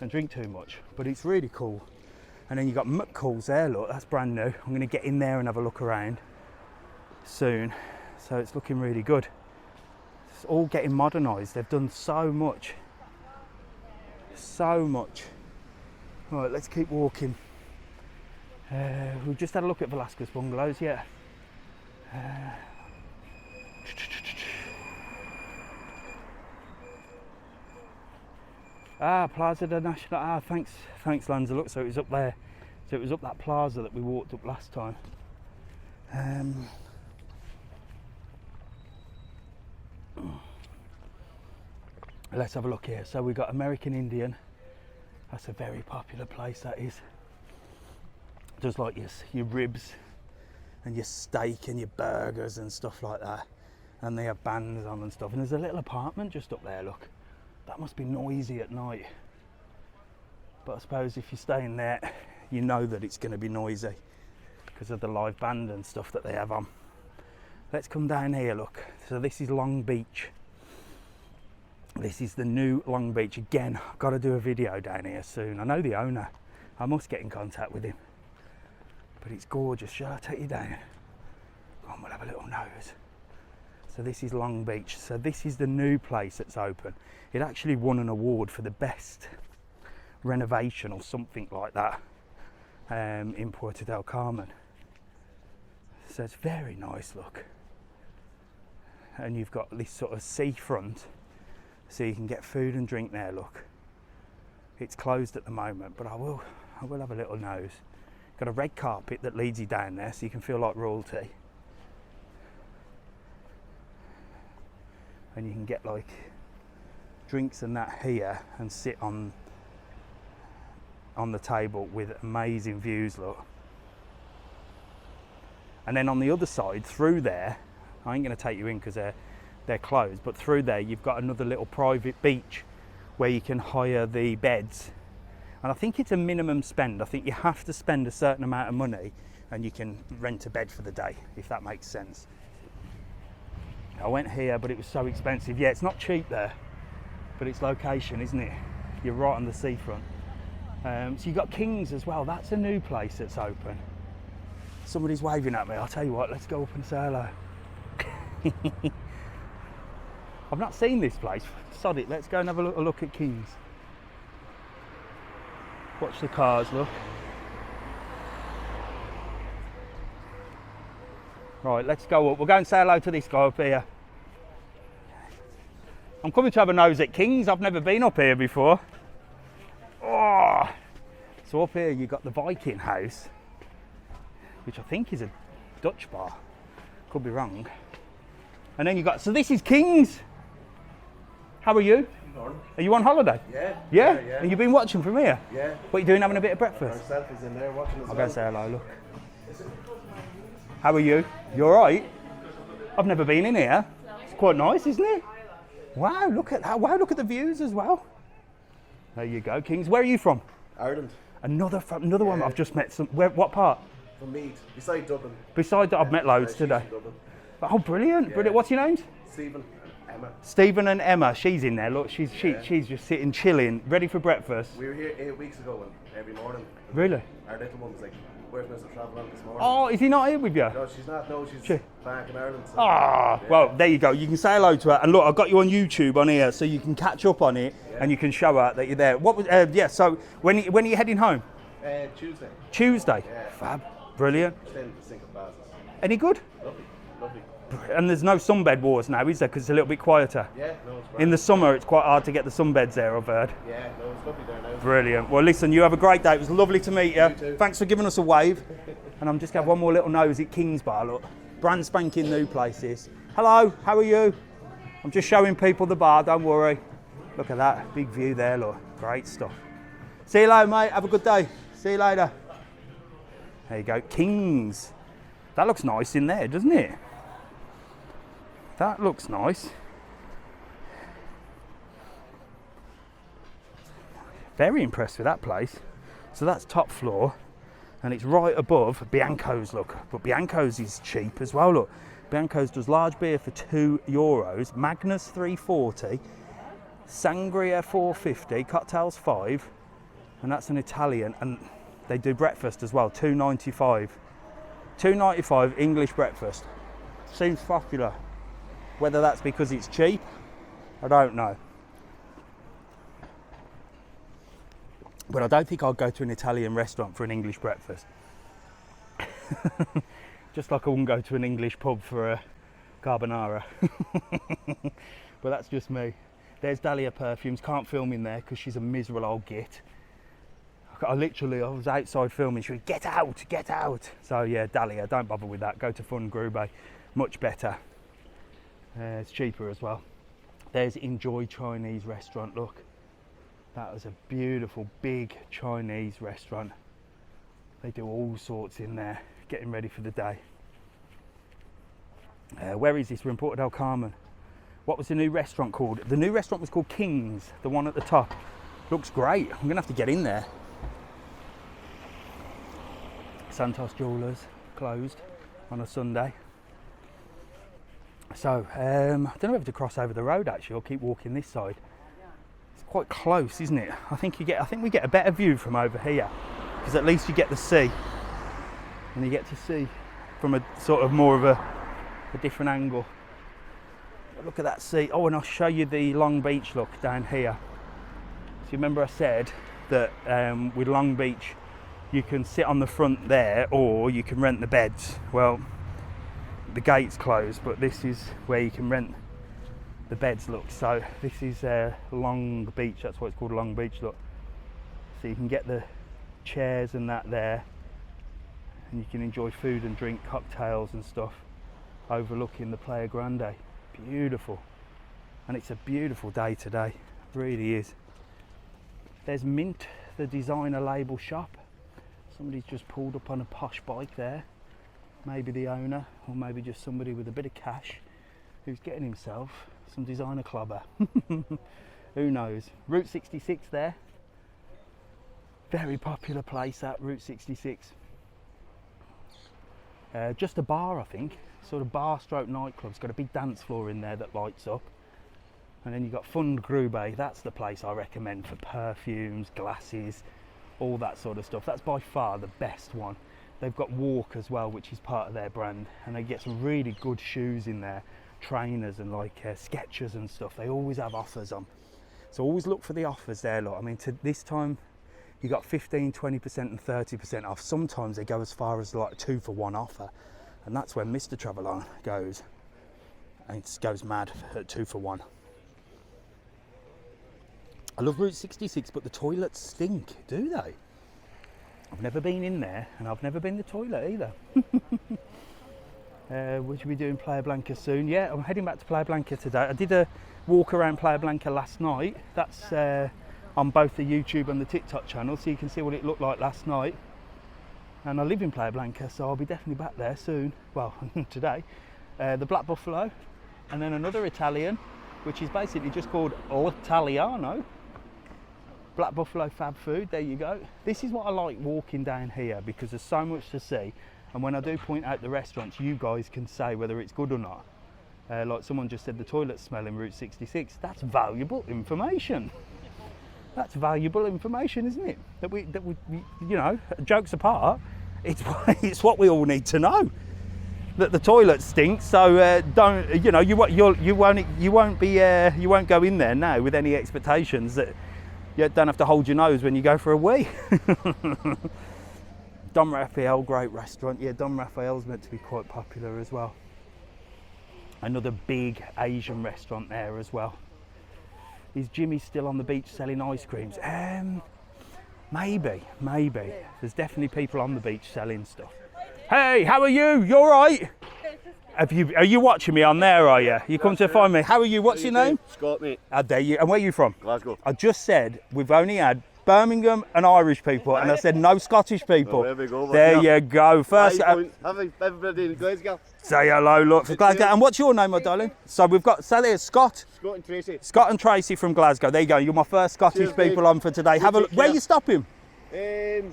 and drink too much. But it's really cool. And then you've got McCall's there, look, that's brand new. I'm going to get in there and have a look around soon. So it's looking really good. It's all getting modernised. They've done so much. So much. Right, let's keep walking. We've just had a look at Velasquez Bungalows, yeah. Plaza de Nacional. Thanks, Lanzarote. So it was up there. So it was up that plaza that we walked up last time. Let's have a look here. So we've got American Indian. That's a very popular place, that is. Just like your ribs and your steak and your burgers and stuff like that. And they have bands on and stuff. And there's a little apartment just up there, look. That must be noisy at night. But I suppose if you're staying there, you know that it's going to be noisy because of the live band and stuff that they have on. Let's come down here, look. So this is Long Beach. This is the new Long Beach. Again, I've got to do a video down here soon. I know the owner. I must get in contact with him. But it's gorgeous. Shall I take you down? Come on, we'll have a little nose. So this is Long Beach. So this is the new place that's open. It actually won an award for the best renovation or something like that in Puerto Carmen. So it's very nice, look. And you've got this sort of seafront, so you can get food and drink there, look. It's closed at the moment, but I will have a little nose. Got a red carpet that leads you down there so you can feel like royalty. And you can get like drinks and that here and sit on the table with amazing views, look. And then on the other side, through there, I ain't going to take you in because they're closed, but through there you've got another little private beach where you can hire the beds. And I think it's a minimum spend. I think you have to spend a certain amount of money and you can rent a bed for the day, if that makes sense. I went here, but it was so expensive. Yeah, it's not cheap there, but it's location, isn't it? You're right on the seafront. So you've got King's as well. That's a new place that's open. Somebody's waving at me. I'll tell you what, let's go up and say hello. I've not seen this place. Sod it, let's go and have a look at King's. Watch the cars, look. Right, let's go up. We'll go and say hello to this guy up here. I'm coming to have a nose at King's. I've never been up here before. Oh. So up here you've got the Viking House, which I think is a Dutch bar. Could be wrong. And then you got, so this is King's. How are you? Are you on holiday? Yeah. Yeah? Yeah. And you've been watching from here? Yeah. What are you doing, having a bit of breakfast? Myself is in there watching as I'll well. go and say hello, look. How are you? You alright? I've never been in here. It's quite nice, isn't it? Wow, look at that. Wow, look at the views as well. There you go, Kings. Where are you from? Ireland. Another one I've just met. What part? From Meath, beside Dublin. Beside that, I've met loads she's today. from Dublin. Oh, brilliant, brilliant. What's your names? Stephen and Emma. Stephen and Emma. She's in there. Look, she's just sitting, chilling, ready for breakfast. We were here 8 weeks ago and every morning. Really? Our little one's like, where's Mr. Travel on this morning? Oh, is he not here with you? No, she's not. No, she's back in Ireland. So. Ah, well, there you go. You can say hello to her. And look, I've got you on YouTube on here, so you can catch up on it and you can show her that you're there. What was? So when are you heading home? Tuesday. Tuesday. Yeah. Fab. Brilliant. Staying at the single plazas. Any good? Lovely, lovely. And there's no sunbed wars now, is there? Because it's a little bit quieter. Yeah, no, it's great. In the summer, it's quite hard to get the sunbeds there, I've heard. Yeah, no, it's lovely there now. Brilliant. Well, listen, you have a great day. It was lovely to meet you. You too. Thanks for giving us a wave. And I'm just going to have one more little nose at King's Bar, look. Brand spanking new places. Hello, how are you? I'm just showing people the bar, don't worry. Look at that, big view there, look. Great stuff. See you later, mate. Have a good day. See you later. There you go, Kings. That looks nice in there, doesn't it? That looks nice. Very impressed with that place. So that's top floor, and it's right above Bianco's, look. But Bianco's is cheap as well, look. Bianco's does large beer for €2, Magnus $3.40, Sangria $4.50, cocktails $5, and that's an Italian, and they do breakfast as well, $2.95. $2.95 English breakfast. Seems popular. Whether that's because it's cheap, I don't know. But I don't think I'd go to an Italian restaurant for an English breakfast. Just like I wouldn't go to an English pub for a carbonara. But that's just me. There's Dahlia Perfumes. Can't film in there because she's a miserable old git. I was outside filming. She went, get out, get out. So yeah, Dahlia, don't bother with that. Go to Fun Grube. Much better. It's cheaper as well. There's Enjoy Chinese restaurant, look. That was a beautiful big Chinese restaurant. They do all sorts in there, getting ready for the day. Where is this? We're in Puerto del Carmen. What was the new restaurant called? The new restaurant was called Kings, the one at the top. Looks great. I'm gonna have to get in there. Santos Jewelers closed on a Sunday. So I don't know whether to cross over the road actually or keep walking this side. It's quite close, isn't it? I think we get a better view from over here because at least you get the sea, and you get to see from a sort of more of a different angle. Look at that sea. Oh, and I'll show you the Long Beach look down here. So you remember I said that with Long Beach you can sit on the front there or you can rent the beds. Well, the gate's closed, but this is where you can rent the beds, look. So this is Long Beach, that's why it's called Long Beach, look. So you can get the chairs and that there, and you can enjoy food and drink, cocktails and stuff, overlooking the Playa Grande. Beautiful. And it's a beautiful day today, it really is. There's Mint, the designer label shop. Somebody's just pulled up on a posh bike there. Maybe the owner, or maybe just somebody with a bit of cash who's getting himself some designer clobber. Who knows? Route 66 there. Very popular place at Route 66. Just a bar, I think. Sort of bar stroke nightclub. It's got a big dance floor in there that lights up. And then you've got Fund Grube. That's the place I recommend for perfumes, glasses, all that sort of stuff. That's by far the best one. They've got Walk as well, which is part of their brand, and they get some really good shoes in there, trainers and like Skechers and stuff. They always have offers on, so always look for the offers there. Look, I mean, to this time you got 15, 20% and 30% off. Sometimes they go as far as like a 2-for-1 offer, and that's when Mr. Travelon goes and it goes mad at 2-for-1. I love Route 66, but the toilets stink, do they? I've never been in there, and I've never been to the toilet either. We should be doing Playa Blanca soon. Yeah, I'm heading back to Playa Blanca today. I did a walk around Playa Blanca last night. That's on both the YouTube and the TikTok channel, so you can see what it looked like last night. And I live in Playa Blanca, so I'll be definitely back there soon. Well, today. The Black Buffalo, and then another Italian, which is basically just called L'Italiano. Black Buffalo Fab Food, there you go. This is what I like walking down here because there's so much to see, and when I do point out the restaurants, you guys can say whether it's good or not. Like someone just said the toilets smell in Route 66. That's valuable information. That's valuable information, isn't it? That we you know, jokes apart, it's what we all need to know. That the toilet stinks, so don't, you know, you won't go in there now with any expectations that you don't have to hold your nose when you go for a wee. Don Rafael, great restaurant. Yeah, Don Rafael's meant to be quite popular as well. Another big Asian restaurant there as well. Is Jimmy still on the beach selling ice creams? Maybe. There's definitely people on the beach selling stuff. Hey, how are you? You all right? Are you watching me on there, are you? You come to find me. How are you? What's your name? Scott, mate. How dare you? And where are you from? Glasgow. I just said we've only had Birmingham and Irish people, and I said no Scottish people. Oh, there we go, There yeah. you go. First, Everybody in Glasgow. say hello, look, for Glasgow. And what's your name, my darling? So we've got, so there's Scott. Scott and Tracy. Scott and Tracy from Glasgow. There you go. You're my first Scottish Cheers, mate. people on for today. Have a look. Where are you stopping? Jabel.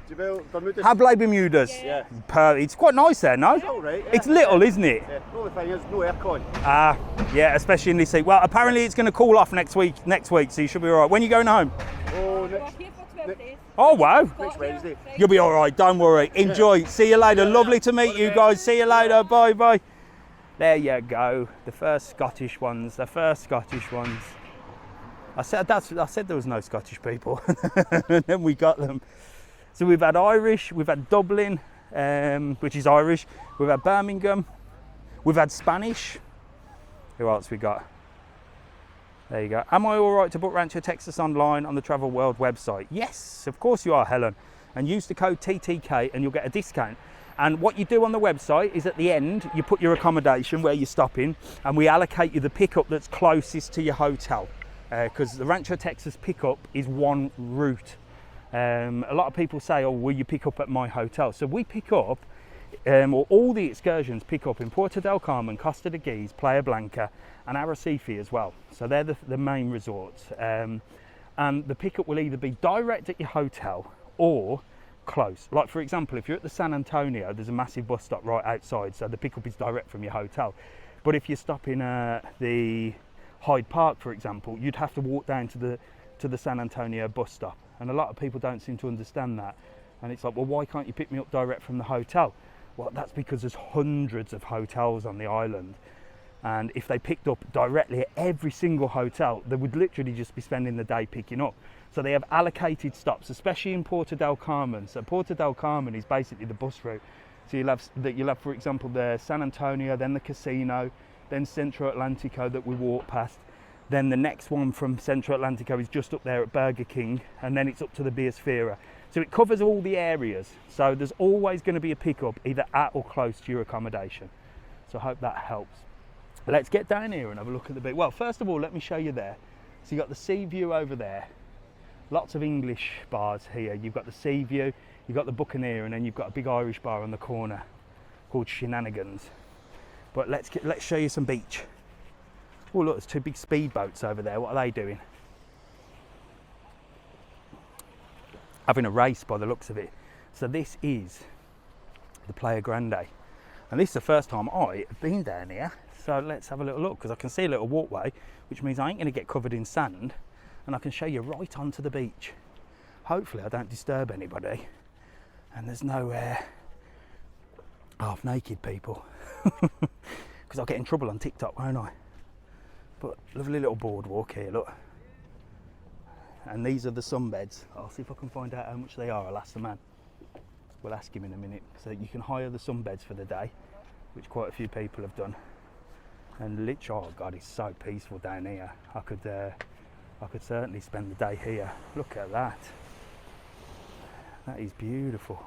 Jabel, Bermuda. Have Bermudas. Yeah. It's quite nice there, no? All right. Yeah. It's little, isn't it? Yeah. The only thing is no aircon. Ah, yeah, especially in this heat. Well, apparently it's going to cool off next week, so you should be all right. When are you going home? Oh, We're next here for 12 days. Oh, wow. next Wednesday. You'll be all right, don't worry. Enjoy. See you later. Lovely to meet you guys. See you later. Bye, bye. There you go. The first Scottish ones. I said there was no Scottish people. And then we got them. So we've had Irish, we've had Dublin, which is Irish. We've had Birmingham. We've had Spanish. Who else we got? There you go. Am I all right to book Rancho Texas online on the Travel World website? Yes, of course you are, Helen. And use the code TTK and you'll get a discount. And what you do on the website is at the end, you put your accommodation where you're stopping, and we allocate you the pickup that's closest to your hotel. Because the Rancho Texas pickup is one route. A lot of people say, oh, will you pick up at my hotel? So we pick up, or all the excursions pick up in Puerto del Carmen, Costa de Guise, Playa Blanca, and Arrecife as well. So they're the main resorts. And the pickup will either be direct at your hotel or close. Like, for example, if you're at the San Antonio, there's a massive bus stop right outside, so the pickup is direct from your hotel. But if you're stopping at the Hyde Park, for example, you'd have to walk down to the San Antonio bus stop. And a lot of people don't seem to understand that. And it's like, well, why can't you pick me up direct from the hotel? Well, that's because there's hundreds of hotels on the island. And if they picked up directly at every single hotel, they would literally just be spending the day picking up. So they have allocated stops, especially in Puerto del Carmen. So Puerto del Carmen is basically the bus route. So you'll have, for example, the San Antonio, then the casino, then Centro Atlantico that we walk past. Then the next one from Centro Atlantico is just up there at Burger King, and then it's up to the Biosphere. So it covers all the areas. So there's always going to be a pickup either at or close to your accommodation. So I hope that helps. Let's get down here and have a look at the beach. Well, first of all, let me show you there. So you've got the sea view over there. Lots of English bars here. You've got the sea view, you've got the Buccaneer, and then you've got a big Irish bar on the corner called Shenanigans. But let's show you some beach. Oh look, there's two big speedboats over there. What are they doing? Having a race by the looks of it. So this is the Playa Grande. And this is the first time I have been down here. So let's have a little look, because I can see a little walkway, which means I ain't gonna get covered in sand, and I can show you right onto the beach. Hopefully I don't disturb anybody. And there's no half naked people. Because I'll get in trouble on TikTok, won't I? But lovely little boardwalk here, look. And these are the sunbeds. I'll see if I can find out how much they are. I'll ask the man. We'll ask him in a minute. So you can hire the sunbeds for the day, which quite a few people have done. And literally, oh God, it's so peaceful down here. I could certainly spend the day here. Look at that. That is beautiful.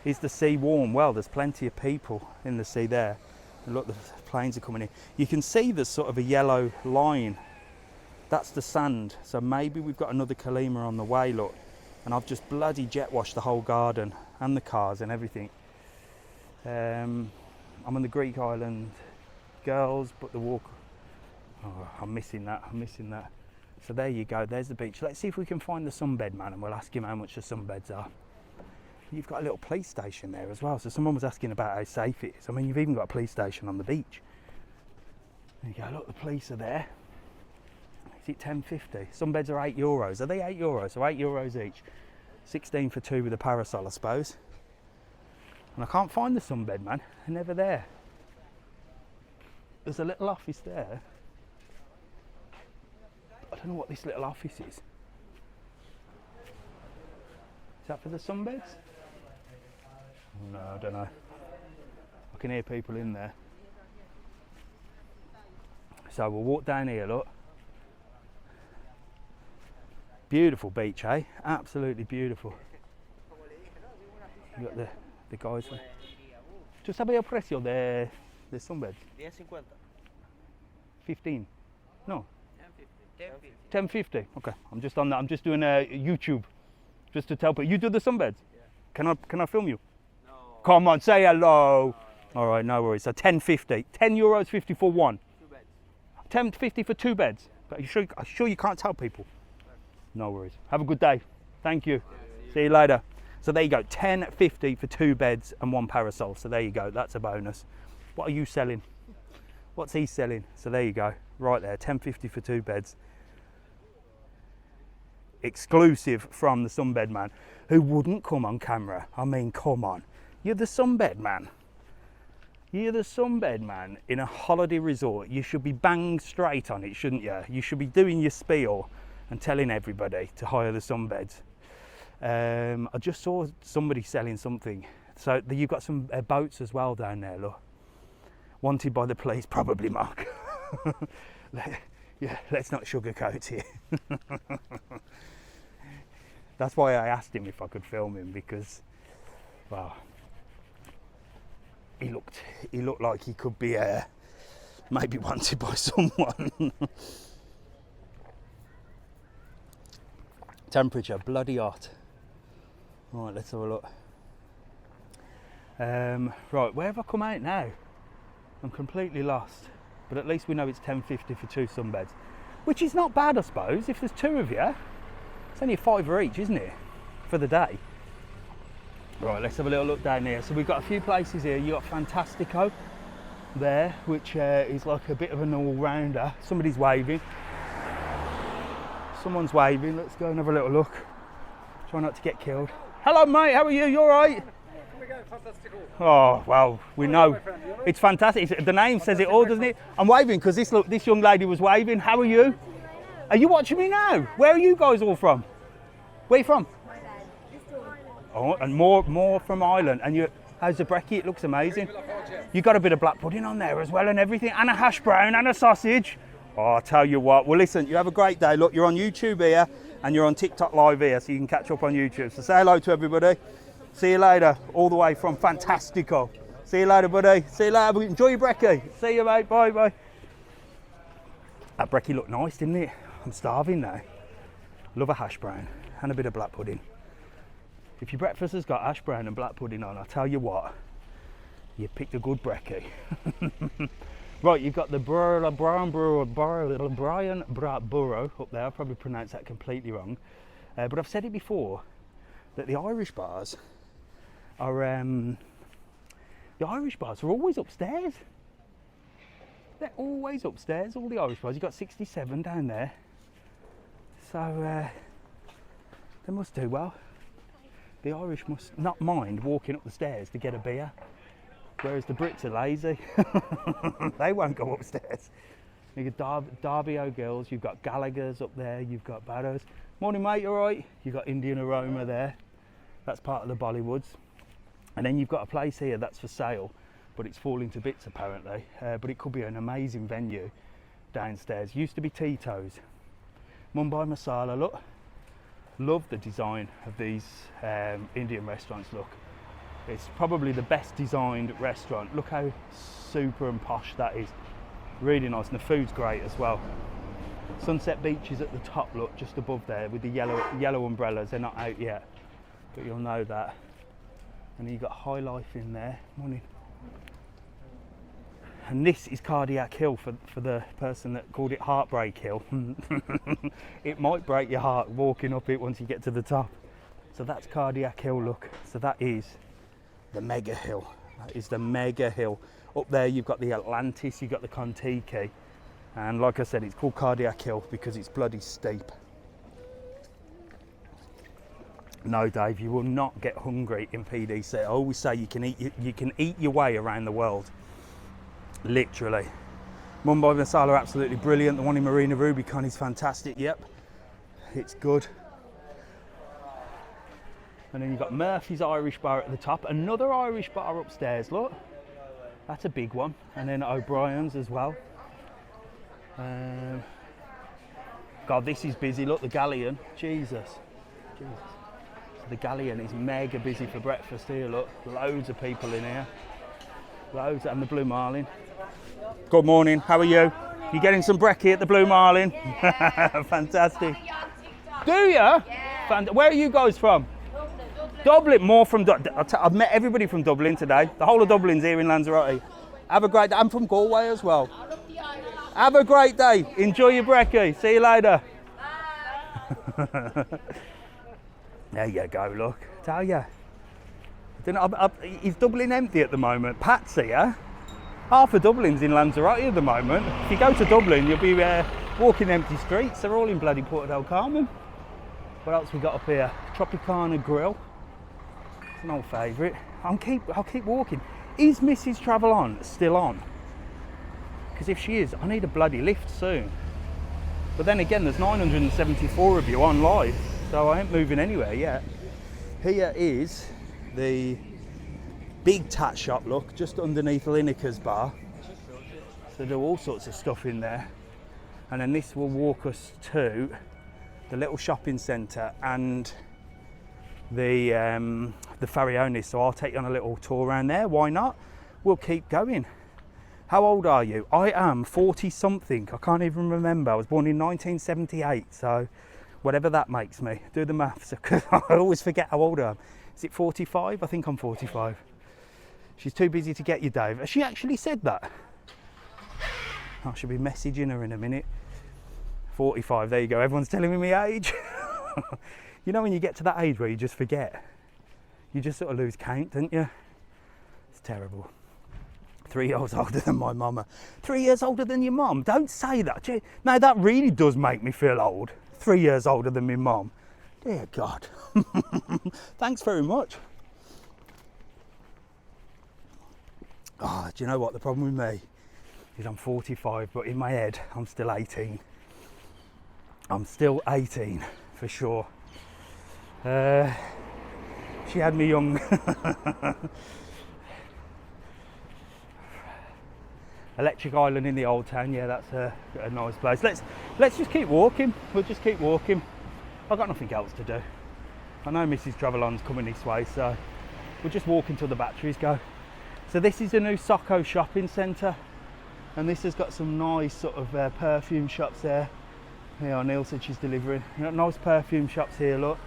Is the sea warm? Well, there's plenty of people in the sea there. And look, the planes are coming in. You can see there's sort of a yellow line. That's the sand. So maybe we've got another Kalima on the way, look. And I've just bloody jet washed the whole garden and the cars and everything. I'm on the Greek island, girls, but the walk, oh, I'm missing that. So there you go, there's the beach. Let's see if we can find the sunbed man, and we'll ask him how much the sunbeds are. You've got a little police station there as well. So someone was asking about how safe it is. I mean, you've even got a police station on the beach. There you go, look, the police are there. Is it 10.50? Sunbeds are €8. Are they €8? So €8 each. 16 for two with a parasol, I suppose. And I can't find the sunbed man. They're never there. There's a little office there. I don't know what this little office is. Is that for the sunbeds? No, I don't know. I can hear people in there. So we'll walk down here, look. Beautiful beach, eh? Absolutely beautiful. You got the guys there. ¿Tú sabes el precio de sunbed? 10.50. 15. No. 10.50. Okay, I'm just on that. I'm just doing a YouTube, just to tell people. You do the sunbeds? Yeah. Can I film you? No. Come on, say hello. All right, no worries. So 10.50. €10.50 for one. 2 beds. 10.50 for 2 beds. But are you sure you can't tell people? No worries. Have a good day. Thank you. See you later. So there you go. 10.50 for 2 beds and 1 parasol. So there you go. That's a bonus. What are you selling? What's he selling? So there you go. Right there. 10.50 for 2 beds. Exclusive from the sunbed man, who wouldn't come on camera. I mean, come on. You're the sunbed man. You're the sunbed man in a holiday resort. You should be banged straight on it, shouldn't you? You should be doing your spiel and telling everybody to hire the sunbeds. I just saw somebody selling something. So you've got some boats as well down there, look. Wanted by the police, probably, Mark. Yeah, let's not sugarcoat it. That's why I asked him if I could film him, because, well, he looked like he could be maybe wanted by someone. Temperature, bloody hot. Right, let's have a look. Right, where have I come out now? I'm completely lost. But at least we know it's 10.50 for 2 sunbeds, which is not bad, I suppose. If there's 2 of you, it's only a £5 each, isn't it, for the day? Right, let's have a little look down here. So we've got a few places here. You've got Fantastico there, which is like a bit of an all-rounder. Somebody's waving. Someone's waving. Let's go and have a little look. Try not to get killed. Hello, mate. How are you? You all right? Oh, well, we know. It's fantastic. The name says it all, doesn't it? I'm waving because this young lady was waving. How are you? Are you watching me now? Where are you guys all from? Where are you from? Oh, and more from Ireland. And how's the brekkie? It looks amazing. You got a bit of black pudding on there as well and everything, and a hash brown and a sausage. Oh, I'll tell you what. Well, listen, you have a great day. Look, you're on YouTube here and you're on TikTok live here, so you can catch up on YouTube. So say hello to everybody. See you later, all the way from Fantastico. See you later, buddy. See you later. Enjoy your brekkie. See you, mate. Bye, bye. That brekkie looked nice, didn't it? I'm starving now. Love a hash brown and a bit of black pudding. If your breakfast has got hash brown and black pudding on, I'll tell you what, you picked a good brekkie. Right, you've got the Brian Borough up there. I probably pronounced that completely wrong. But I've said it before, that the Irish bars are always upstairs. They're always upstairs, all the Irish bars. You've got 67 down there. So they must do well. The Irish must not mind walking up the stairs to get a beer, whereas the Brits are lazy. They won't go upstairs. You've got Derby O'Gills, you've got Gallagher's up there, you've got Barrows. Morning, mate, you all right? You've got Indian Aroma there. That's part of the Bollywoods. And then you've got a place here that's for sale, but it's falling to bits apparently. But it could be an amazing venue downstairs. Used to be Tito's. Mumbai Masala, look. Love the design of these Indian restaurants, look. It's probably the best designed restaurant. Look how super and posh that is. Really nice, and the food's great as well. Sunset Beach is at the top, look, just above there with the yellow umbrellas. They're not out yet, but you'll know that. And then you've got High Life in there. Morning. And this is Cardiac Hill for the person that called it Heartbreak Hill. It might break your heart walking up it once you get to the top. So that's Cardiac Hill, look. So that is the mega hill. That is the mega hill. Up there you've got the Atlantis, you've got the Contiki. And like I said, it's called Cardiac Hill because it's bloody steep. No, Dave, you will not get hungry in PDC. I always say you can eat your way around the world. Literally. Mumbai Masala, absolutely brilliant. The one in Marina Rubicon is fantastic. Yep, it's good. And then you've got Murphy's Irish Bar at the top. Another Irish bar upstairs, look. That's a big one. And then O'Brien's as well. God, this is busy. Look, the Galleon. Jesus. So the Galleon is mega busy for breakfast here, look. Loads of people in here. Loads, and the Blue Marlin. Good morning, how are you? Morning. You getting some brekkie at the Blue Marlin? Fantastic. Do you? Yeah. Where are you guys from? Dublin. More from I've met everybody from Dublin today. The whole of Dublin's here in Lanzarote. Have a great day. I'm from Galway as well. Have a great day. Enjoy your brekkie. See you later. There you go, look. Tell ya. Is Dublin empty at the moment? Pat's here. Half of Dublin's in Lanzarote at the moment. If you go to Dublin, you'll be walking empty streets. They're all in bloody Puerto, Carmen. What else we got up here? Tropicana Grill. It's an old favourite. I'll keep walking. Is Mrs. Travel On still on? Because if she is, I need a bloody lift soon. But then again, there's 974 of you on live, so I ain't moving anywhere yet. Here is the big tat shop, look, just underneath Lineker's bar. So there are all sorts of stuff in there. And then this will walk us to the little shopping centre and the Farionis. So I'll take you on a little tour around there. Why not? We'll keep going. How old are you? I am 40 something. I can't even remember. I was born in 1978. So whatever that makes me. Do the maths, because I always forget how old I am. Is it 45? I think I'm 45. She's too busy to get you, Dave. Has she actually said that? I should be messaging her in a minute. 45, there you go. Everyone's telling me my age. You know when you get to that age where you just forget? You just sort of lose count, don't you? It's terrible. 3 years older than my mama. 3 years older than your mum? Don't say that. No, that really does make me feel old. 3 years older than my mum. Dear God. Thanks very much. Oh, do you know what? The problem with me is I'm 45, but in my head, I'm still 18. I'm still 18, for sure. She had me young. Electric Island in the Old Town, yeah, that's a nice place. Let's just keep walking. We'll just keep walking. I've got nothing else to do. I know Mrs. Travelon's coming this way, so we'll just walk until the batteries go. So this is a new Soco shopping centre, and this has got some nice sort of perfume shops there. Yeah, Neil said she's delivering. You know, nice perfume shops here, look.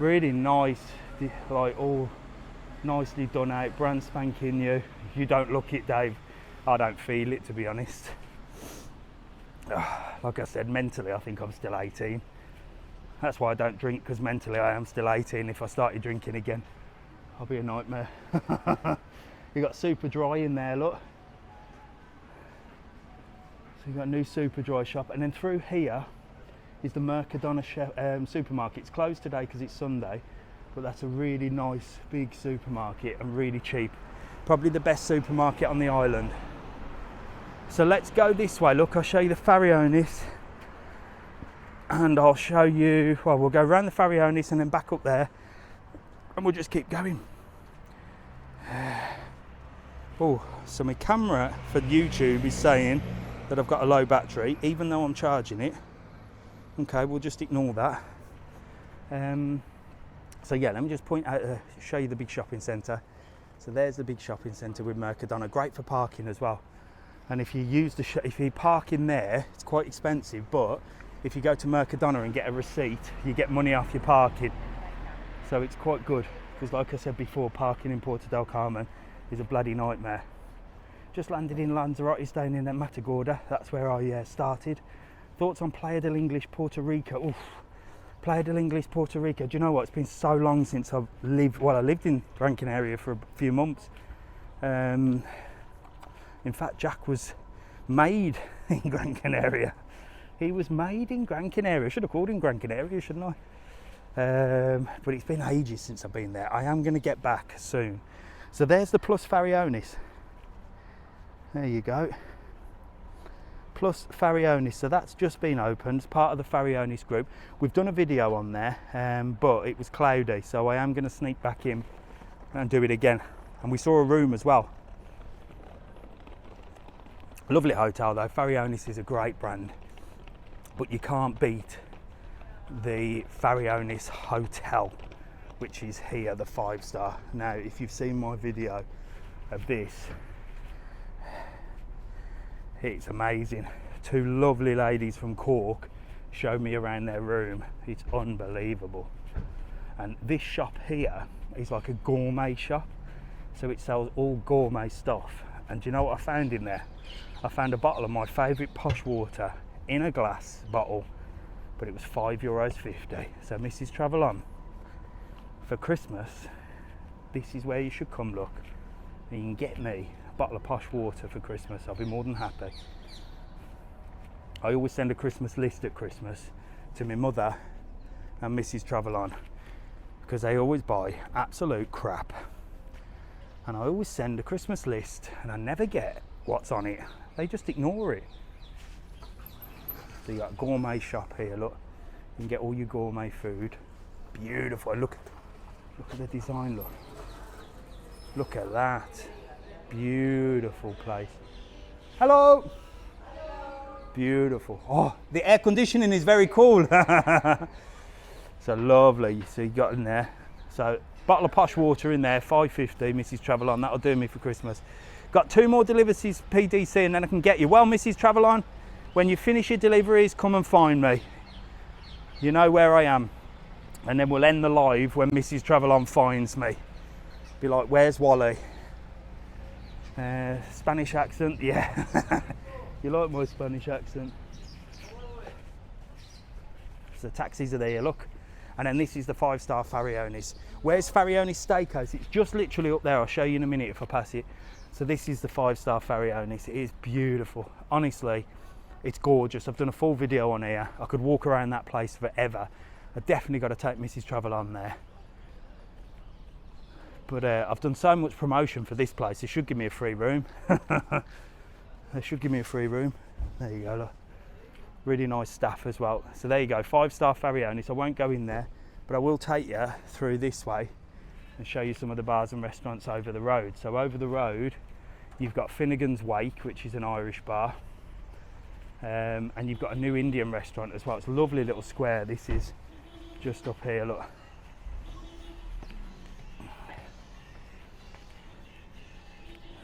Really nice, like all nicely done out, brand spanking new. You don't look it, Dave. I don't feel it, to be honest. Like I said, mentally I think I'm still 18. That's why I don't drink, because mentally I am still 18. If I started drinking again, I'll be a nightmare. You got Super Dry in there, look. So you've got a new Super Dry shop, and then through here is the Mercadona supermarket. It's closed today because it's Sunday, but that's a really nice big supermarket and really cheap. Probably the best supermarket on the island. So let's go this way. Look, I'll show you the Farionis, and I'll show you, well, we'll go around the Farionis and then back up there, and we'll just keep going. Oh, so my camera for YouTube is saying that I've got a low battery, even though I'm charging it. Okay, we'll just ignore that. So yeah, let me just point out, show you the big shopping centre. So there's the big shopping centre with Mercadona, great for parking as well. And if you use if you park in there, it's quite expensive, but if you go to Mercadona and get a receipt, you get money off your parking. So it's quite good, because like I said before, parking in Puerto del Carmen is a bloody nightmare. Just landed in Lanzarote, staying in Matagorda. That's where I started. Thoughts on Playa del English, Puerto Rico? Oof. Playa del English, Puerto Rico. Do you know what? It's been so long since I've lived. Well, I lived in Gran Canaria for a few months. In fact, Jack was made in Gran Canaria. He was made in Gran Canaria. I should have called him Gran Canaria, shouldn't I? But it's been ages since I've been there. I am going to get back soon. So there's the Plus Farionis. There you go. Plus Farionis. So that's just been opened, part of the Farionis group. We've done a video on there, but it was cloudy, so I am going to sneak back in and do it again. And we saw a room as well. Lovely hotel though. Farionis is a great brand, but you can't beat the Farionis Hotel, which is here, the 5-star. Now, if you've seen my video of this, it's amazing. two lovely ladies from Cork showed me around their room. It's unbelievable. And this shop here is like a gourmet shop, so it sells all gourmet stuff. And do you know what I found in there? I found a bottle of my favourite posh water in a glass bottle, but it was €5.50. So Mrs. Travel On, for Christmas, this is where you should come look. And you can get me a bottle of posh water for Christmas. I'll be more than happy. I always send a Christmas list at Christmas to my mother and Mrs. Travel On, because they always buy absolute crap. And I always send a Christmas list and I never get what's on it. They just ignore it. So you got a gourmet shop here, look. You can get all your gourmet food. Beautiful. Look at the design, look. Look at that. Beautiful place. Hello. Beautiful. Oh, the air conditioning is very cool. So lovely. So you got in there. So bottle of posh water in there, $5.50, Mrs. Travel On. That'll do me for Christmas. Got 2 more deliveries PDC and then I can get you. Well, Mrs. Travel On, when you finish your deliveries, come and find me. You know where I am. And then we'll end the live when Mrs. Travel On finds me. Be like, where's Wally? Spanish accent, yeah. You like my Spanish accent? So taxis are there, look. And then this is the 5-star Farionis. Where's Farionis Steakhouse? It's just literally up there. I'll show you in a minute if I pass it. So this is the 5-star Farionis. It is beautiful. Honestly, it's gorgeous. I've done a full video on here. I could walk around that place forever. I definitely got to take Mrs. Travel On there. But I've done so much promotion for this place. They should give me a free room. They should give me a free room. There you go, look. Really nice staff as well. So there you go, 5-star Farionis. I won't go in there, but I will take you through this way and show you some of the bars and restaurants over the road. So over the road, you've got Finnegan's Wake, which is an Irish bar. And you've got a new Indian restaurant as well. It's a lovely little square. This is just up here, look.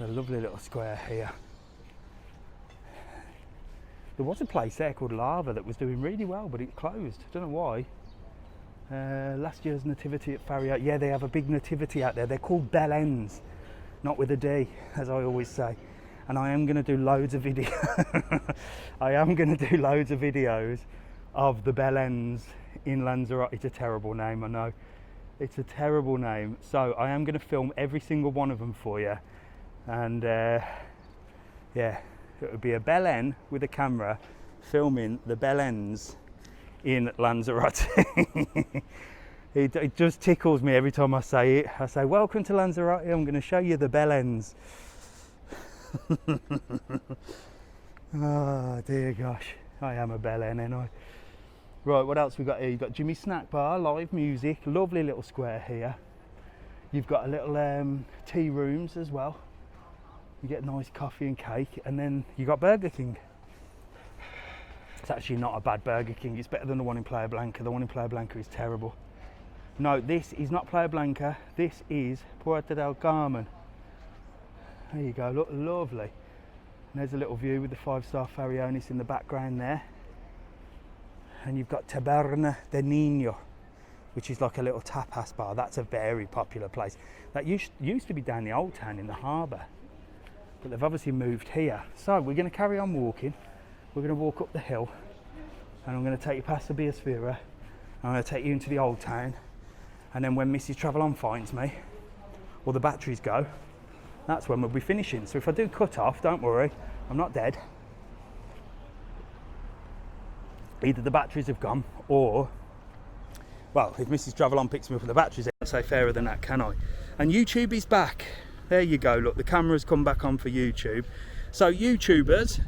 A lovely little square here. There was a place there called Lava that was doing really well, but it closed. I don't know why. Last year's nativity at Fario. Yeah, they have a big nativity out there. They're called Bell Ends, not with a D, as I always say. And I am going to do loads of videos. I am going to do loads of videos of the Bell Ends in Lanzarote. It's a terrible name, I know. It's a terrible name. So I am going to film every single one of them for you. And yeah. It would be a Bell End with a camera filming the Bell Ends in Lanzarote. It just tickles me every time I say it. I say, welcome to Lanzarote, I'm going to show you the Bell Ends. Oh dear gosh, I am a Bell End, ain't I? Right, what else we got here? You've got Jimmy's Snack Bar, live music, lovely little square here. You've got a little tea rooms as well. You get nice coffee and cake, and then you got Burger King. It's actually not a bad Burger King. It's better than the one in Playa Blanca. The one in Playa Blanca is terrible. No, this is not Playa Blanca. This is Puerto del Carmen. There you go, look, lovely. And there's a little view with the 5-star Farionis in the background there. And you've got Taberna de Niño, which is like a little tapas bar. That's a very popular place. That used to be down the old town in the harbour. But they've obviously moved here. So we're going to carry on walking. We're going to walk up the hill and I'm going to take you past the Biosphere. I'm going to take you into the old town, and then when Mrs. Travel On finds me, or the batteries go, that's when we'll be finishing. So if I do cut off, don't worry, I'm not dead. Either the batteries have gone, or, well, if Mrs. Travel On picks me up with the batteries, I can't say fairer than that, can I? And YouTube is back. There you go, look, the camera's come back on for YouTube. So YouTubers,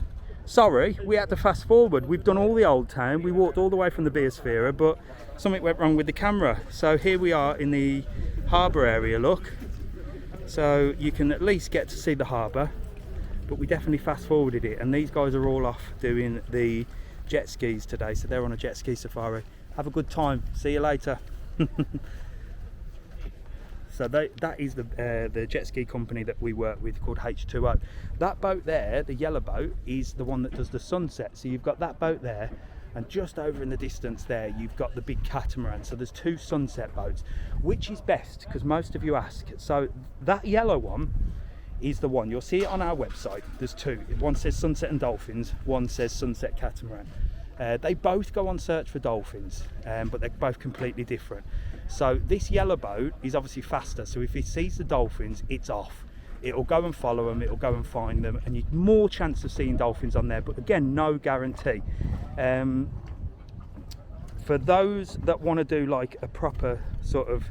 sorry, we had to fast forward. We've done all the old town, we walked all the way from the Biosphere, but something went wrong with the camera. So here we are in the harbour area, look. So you can at least get to see the harbour, but we definitely fast forwarded it. And these guys are all off doing the jet skis today, so they're on a jet ski safari. Have a good time, see you later. So that is the jet ski company that we work with called H2O. That boat there, the yellow boat, is the one that does the sunset. So you've got that boat there, and just over in the distance there you've got the big catamaran. So there's two sunset boats. Which is best? Because most of you ask. So that yellow one is the one, you'll see it on our website. There's two. One says sunset and dolphins, one says sunset catamaran. They both go on search for dolphins, but they're both completely different. So this yellow boat is obviously faster, so if it sees the dolphins, it's off. It'll go and follow them, it'll go and find them, and you've more chance of seeing dolphins on there, but again, no guarantee. For those that want to do like a proper sort of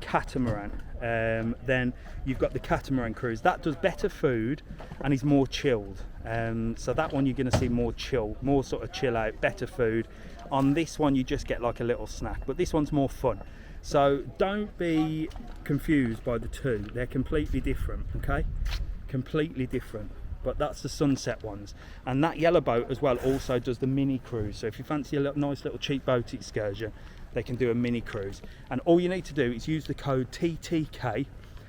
catamaran, then you've got the catamaran cruise. That does better food and is more chilled. So that one you're going to see more chill, more sort of chill out, better food. On this one you just get like a little snack, but this one's more fun. So don't be confused by the two. They're completely different, okay? Completely different. But that's the sunset ones. And that yellow boat as well also does the mini cruise. So if you fancy a nice little cheap boat excursion, they can do a mini cruise. And all you need to do is use the code TTK.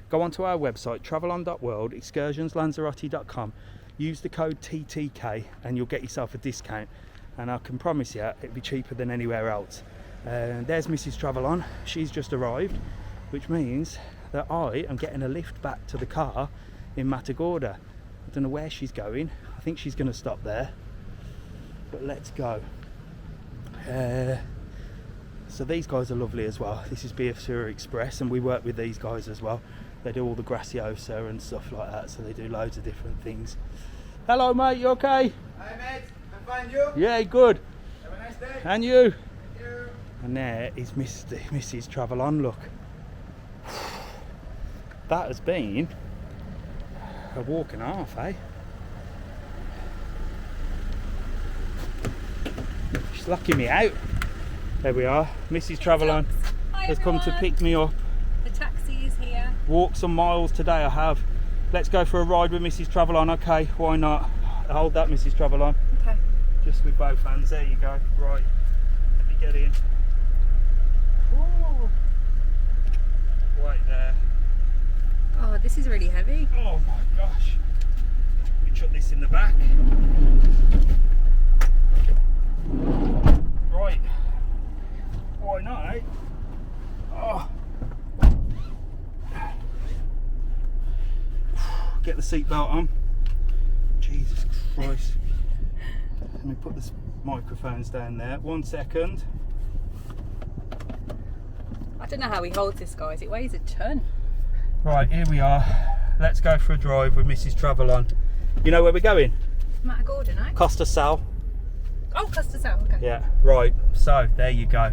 Go onto our website, travelon.world, excursionslanzarote.com. Use the code TTK and you'll get yourself a discount. And I can promise you it'll be cheaper than anywhere else. There's Mrs. Travelon. She's just arrived, which means that I am getting a lift back to the car in Matagorda. I don't know where she's going. I think she's going to stop there. But let's go. So these guys are lovely as well. This is BF Express, and we work with these guys as well. They do all the Graciosa and stuff like that, so they do loads of different things. Hello mate, you okay? Hi mate, I'm fine, you? Yeah, good. Have a nice day. And you? Thank you. And there is Mrs. Travelon, look. That has been a walk and a half, eh? She's locking me out. There we are. Mrs. Travelon has come to pick me up. The taxi is here. Walk some miles today I have. Let's go for a ride with Mrs. Travelon, okay? Why not? Hold that, Mrs. Travelon. Okay. Just with both hands. There you go. Right. Let me get in. Ooh. Right there. Oh, this is really heavy. Oh my gosh. Let me chuck this in the back. Right. Why not, eh? Oh. Get the seatbelt on. Jesus Christ. Let me put the microphones down there. 1 second. I don't know how he holds this, guys. It weighs a ton. Right, here we are. Let's go for a drive with Mrs. Travelon. You know where we're going? Matagorda, no? Costa Sal. Oh, Costa Sal, okay. Yeah, right. So, there you go.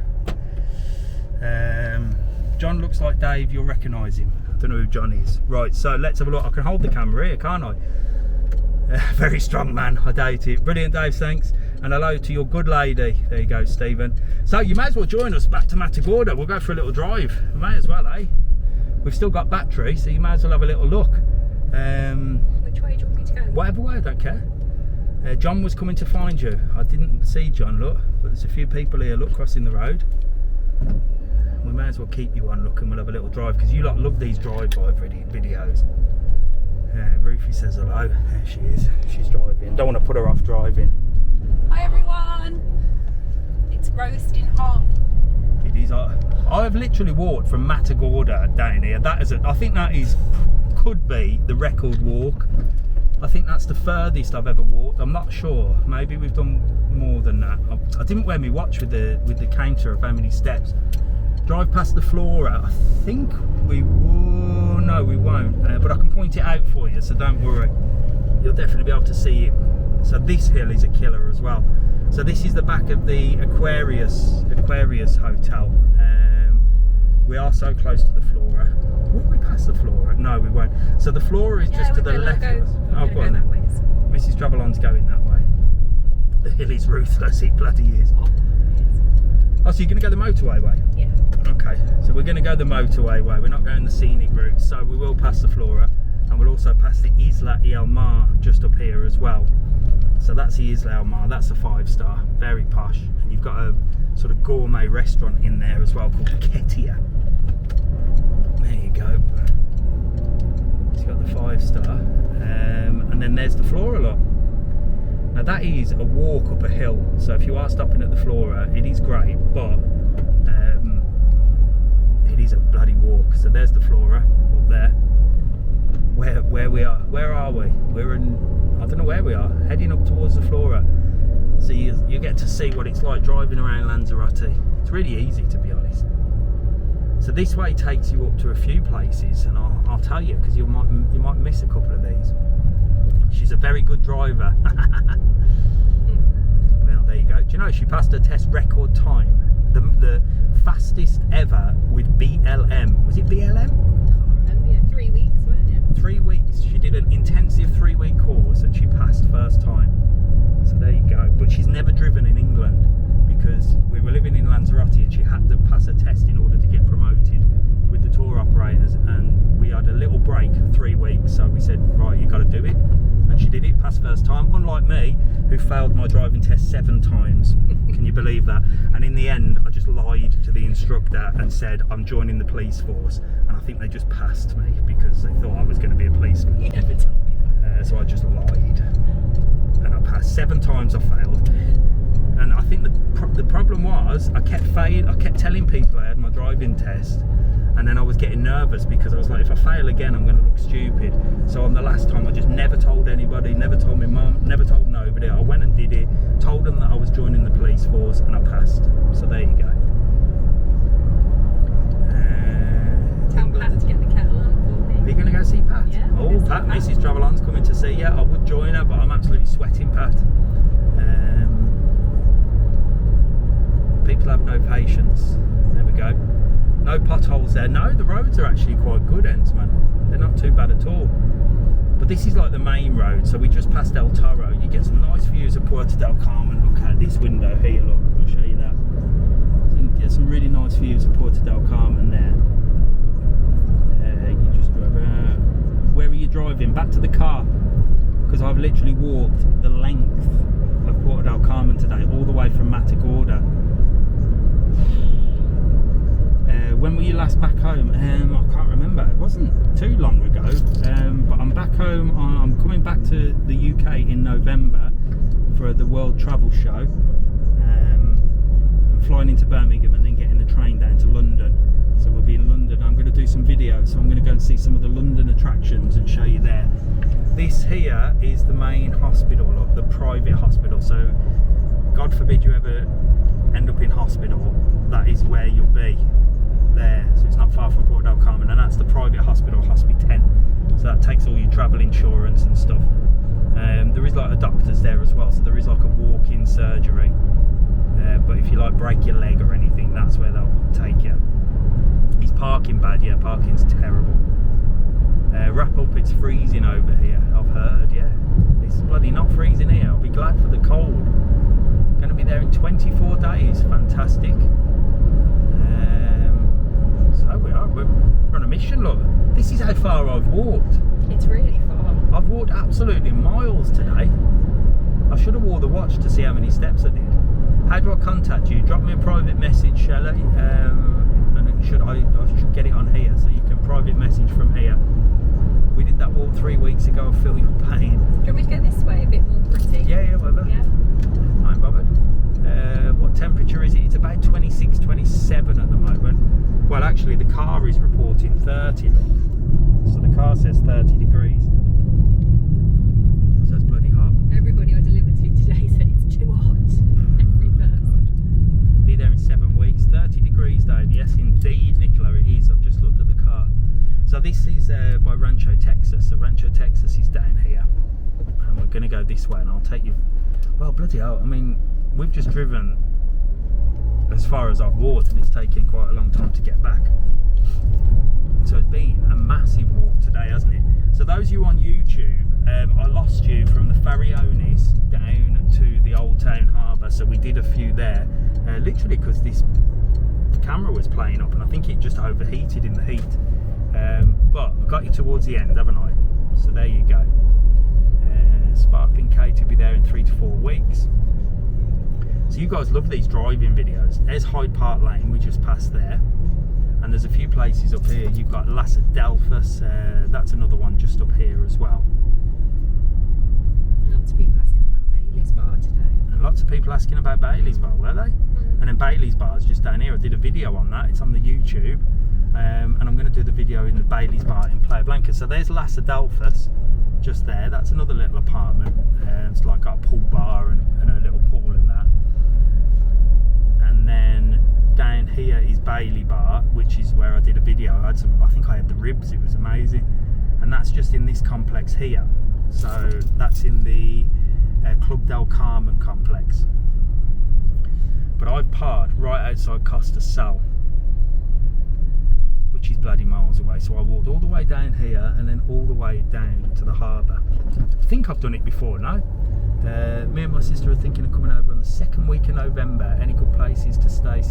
John looks like Dave. You'll recognise him. I don't know who John is. Right, so let's have a look. I can hold the camera here, can't I? Very strong man, I doubt it. Brilliant, Dave, thanks. And hello to your good lady. There you go, Stephen. So you may as well join us back to Matagorda. We'll go for a little drive. We may as well, eh? We've still got battery, so you may as well have a little look. Which way do you want me to go? Whatever way, I don't care. John was coming to find you. I didn't see John, look, but there's a few people here, look, crossing the road. We may as well keep you on, look, and we'll have a little drive, because you lot love these drive-by videos. Ruthie says hello. There she is. She's driving. Don't want to put her off driving. Hi everyone. It's roasting hot. It is. I've literally walked from Matagorda down here. That is I think that could be the record walk. I think that's the furthest I've ever walked. I'm not sure. Maybe we've done more than that. I didn't wear my watch with the counter of how many steps. Drive past the Flora. I think we will. No, we won't. But I can point it out for you, so don't worry. You'll definitely be able to see it. So this hill is a killer as well. So this is the back of the Aquarius Hotel. We are so close to the Flora. Will we pass the Flora? No, we won't. So the Flora is just to the left of us. Oh, go on then. Mrs. Travelon's going that way. The hill is ruthless, it bloody is. Oh, so you're going to go the motorway way? Yeah. Okay, so we're going to go the motorway way. We're not going the scenic route. So we will pass the Flora, and we'll also pass the Isla El Mar just up here as well. So that's the Isla El Mar. That's a 5-star, very posh. And you've got a sort of gourmet restaurant in there as well called Catchup. There you go. then there's the Flora lot. Now that is a walk up a hill, so if you are stopping at the Flora, it is great, but it is a bloody walk. So there's the Flora up there. Where we are? Where are we? We're in, I don't know where we are. Heading up towards the Flora. So you get to see what it's like driving around Lanzarote. It's really easy, to be honest. So this way takes you up to a few places, and I'll tell you, because you might miss a couple of these. She's a very good driver. Well, there you go. Do you know she passed her test record time? The fastest ever with BLM. Was it BLM? Can't remember. 3 weeks, weren't it? 3 weeks. She did an intensive 3-week course and she passed first time. So there you go. But she's never driven in England because we were living in Lanzarote and she had to pass a test in order to get promoted with the tour operators, and we had a little break of 3 weeks, so we said, right, you got to do it, and she did it, passed first time, unlike me who failed my driving test 7 times. Can you believe that? And in the end I just lied to the instructor and said I'm joining the police force, and I think they just passed me because they thought I was going to be a policeman. You never told me that. So I just lied and I passed. 7 times I failed. And I think the problem was I kept telling people I had my driving test, and then I was getting nervous because I was like, if I fail again I'm going to look stupid. So on the last time I just never told anybody, never told my mum, never told nobody. I went and did it, told them that I was joining the police force, and I passed. So there you go. Tell Pat to get the kettle on for me. Are you going to go see Pat? Yeah. Oh, Pat, Mrs. Travelon's coming to see you. I would join her, but I'm absolutely sweating, Pat. People have no patience. There we go. No potholes there. No, the roads are actually quite good, Ensman. They're not too bad at all. But this is like the main road, so we just passed El Toro. You get some nice views of Puerto del Carmen. Look at this window here, look. I'll show you that. So you can get some really nice views of Puerto del Carmen there. You just drive out. Where are you driving? Back to the car. Because I've literally walked the length of Puerto del Carmen today, all the way from Matagorda. When were you last back home? I can't remember. It wasn't too long ago. But I'm back home. I'm coming back to the UK in November for the World Travel Show. I'm flying into Birmingham and then getting the train down to London. So we'll be in London. I'm going to do some videos. So I'm going to go and see some of the London attractions and show you there. This here is the main hospital, or the private hospital. So God forbid you ever end up in hospital, that is where you'll be. There, so it's not far from Puerto del Carmen, and that's the private hospital, Hospi 10. So that takes all your travel insurance and stuff. There is like a doctor's there as well, so there is like a walk-in surgery. But if you like break your leg or anything, that's where they'll take you. Is parking bad? Yeah, parking's terrible. Wrap up, it's freezing over here, I've heard. Yeah, it's bloody not freezing here. I'll be glad for the cold. Going to be there in 24 days. Fantastic. So we're on a mission, look. This is how far I've walked. It's really far. I've walked absolutely miles today. I should have wore the watch to see how many steps I did. How do I contact you? Drop me a private message, shall I? And I should get it on here, so you can private message from here. We did that walk 3 weeks ago. I feel your pain. Do you want me to go this way, a bit more pretty? Yeah, whatever. Yeah. I ain't bothered. What temperature is it? It's about 26, 27 at the moment. Well, actually, the car is reporting 30, look. So the car says 30 degrees. So it's bloody hot. Everybody I delivered to today said it's too hot. Every person. Be there in 7 weeks. 30 degrees, Dave. Yes, indeed, Nicola, it is. I've just looked at the car. So this is by Rancho, Texas. So Rancho, Texas is down here. And we're going to go this way, and I'll take you... Well, bloody hell. I mean, we've just driven as far as I've walked, and it's taken quite a long time to get back. So it's been a massive walk today, hasn't it? So those of you on YouTube, I lost you from the Farallones down to the Old Town Harbour. So we did a few there, literally because this camera was playing up, and I think it just overheated in the heat. But I got you towards the end, haven't I? So there you go. Sparkling Kate will be there in 3 to 4 weeks. So you guys love these driving videos. There's Hyde Park Lane, we just passed there. And there's a few places up here. You've got Las Adelphas, that's another one just up here as well. Lots of people asking about Bailey's Bar today. And lots of people asking about Bailey's Bar, were they? And then Bailey's Bar is just down here. I did a video on that. It's on the YouTube. And I'm going to do the video in the Bailey's Bar in Playa Blanca. So there's Las Adelphas just there. That's another little apartment. It's like got a pool bar and a little pool and that. And then down here is Bailey Bar, which is where I did a video. I think I had the ribs. It was amazing. And that's just in this complex here. So that's in the Club del Carmen complex. But I've parked right outside Costa Sal, which is bloody miles away. So I walked all the way down here and then all the way down to the harbour. I think I've done it before, no? Me and my sister are thinking of coming over on the second week of November. Any good places to stay?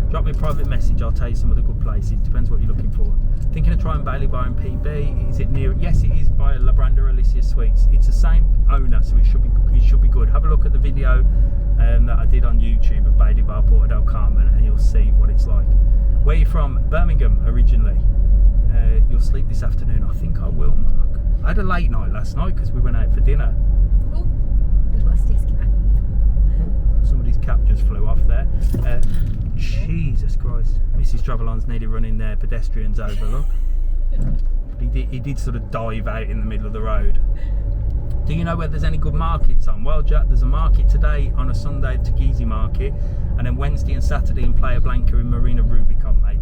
Drop me a private message, I'll tell you some of the good places. Depends what you're looking for. Thinking of trying Bailey Bar in PB. Is it near? Yes, it is by Labranda Alicia Suites. It's the same owner, so it should be good. Have a look at the video that I did on YouTube of Bailey Bar, Puerto del Carmen, and you'll see what it's like. Where are you from? Birmingham originally. You'll sleep this afternoon? I think I will, Mark. I had a late night last night because we went out for dinner. Oh, we lost his cap. Somebody's cap just flew off there. Jesus Christ. Mrs. Travelon's nearly running their pedestrians over, look. He did sort of dive out in the middle of the road. Do you know where there's any good markets on? Well, Jack, there's a market today on a Sunday, Teguise Market, and then Wednesday and Saturday in Playa Blanca in Marina Rubicon, mate.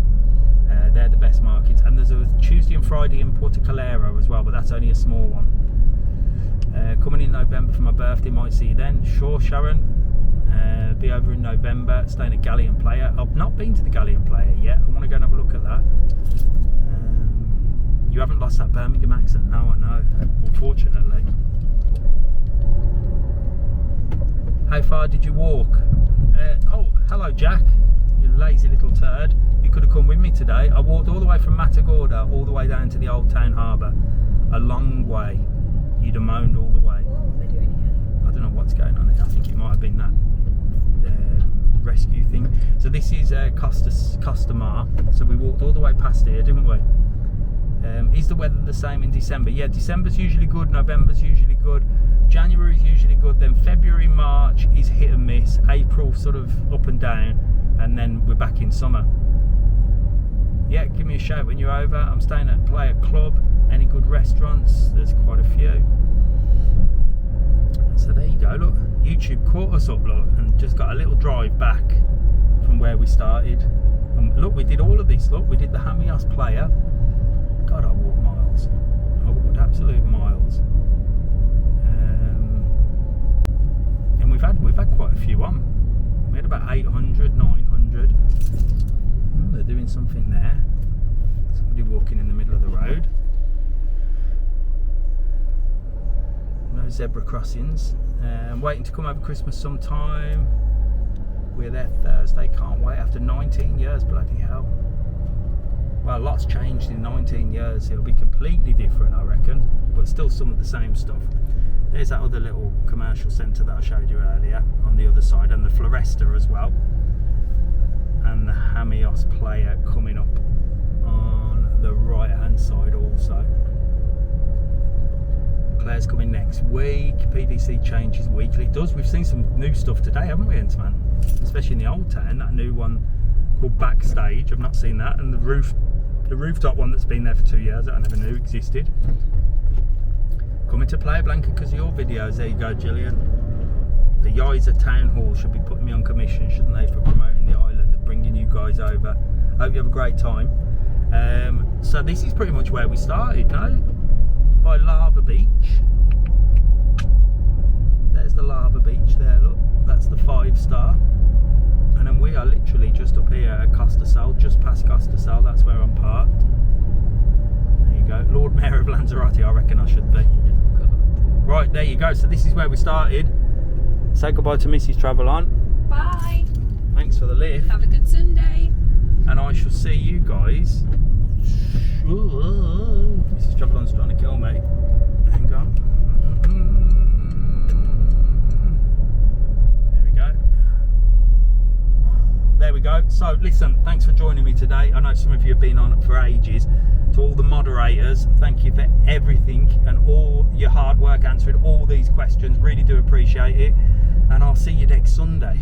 They're the best markets. And there's a Tuesday and Friday in Puerto Calero as well, but that's only a small one. Coming in November for my birthday, might see you then. Sure, Sharon. Be over in November, staying at Galleon Playa. I've not been to the Galleon Playa yet. I want to go and have a look at that. You haven't lost that Birmingham accent? No, I know, unfortunately. How far did you walk? Oh, hello Jack, you lazy little turd. You could have come with me today. I walked all the way from Matagorda all the way down to the Old Town Harbour. A long way. You'd have moaned all the way. What are they doing here? I don't know what's going on here. I think it might have been that rescue thing. So this is Costa Mar. So we walked all the way past here, didn't we? Is the weather the same in December? Yeah, December's usually good, November's usually good, January's usually good, then February, March is hit and miss, April sort of up and down, and then we're back in summer. Yeah, give me a shout when you're over. I'm staying at Playa Club. Any good restaurants? There's quite a few. So there you go, look, YouTube caught us up, look, and just got a little drive back from where we started. And look, we did all of this, look, we did the Hamios Playa. God, I walked miles. I walked absolute miles. And we've had quite a few on. We had about 800, 900. Oh, they're doing something there. Somebody walking in the middle of the road. No zebra crossings. I'm waiting to come over Christmas sometime. We're there Thursday. Can't wait. After 19 years, bloody hell. Well, lots changed in 19 years. It'll be completely different, I reckon, but still some of the same stuff. There's that other little commercial centre that I showed you earlier on the other side, and the Floresta as well, and the Hamios Playa coming up on the right hand side also. Claire's coming next week. PDC changes weekly. It does. We've seen some new stuff today, haven't we, Ents-Man? Especially in the Old Town, that new one called Backstage. I've not seen that, and the rooftop one that's been there for 2 years that I never knew existed. Coming to Playa Blanca because of your videos. There you go, Gillian. The Yiza Town Hall should be putting me on commission, shouldn't they, for promoting the island and bringing you guys over. Hope you have a great time. So this is pretty much where we started, no? By Lava Beach. There's the Lava Beach there, look. That's the 5-star. And then we are literally just up here at Costa Sal, just past Costa Sal. That's where I'm parked. There you go. Lord Mayor of Lanzarote, I reckon I should be. Right, there you go. So this is where we started. Say goodbye to Mrs. Travelon. Bye. Thanks for the lift. Have a good Sunday. And I shall see you guys. Mrs. Travelon's trying to kill me. Hang on. There we go. there we go. So listen, thanks for joining me today. I know some of you have been on for ages. To all the moderators, thank you for everything and all your hard work answering all these questions. Really do appreciate it. And I'll see you next Sunday.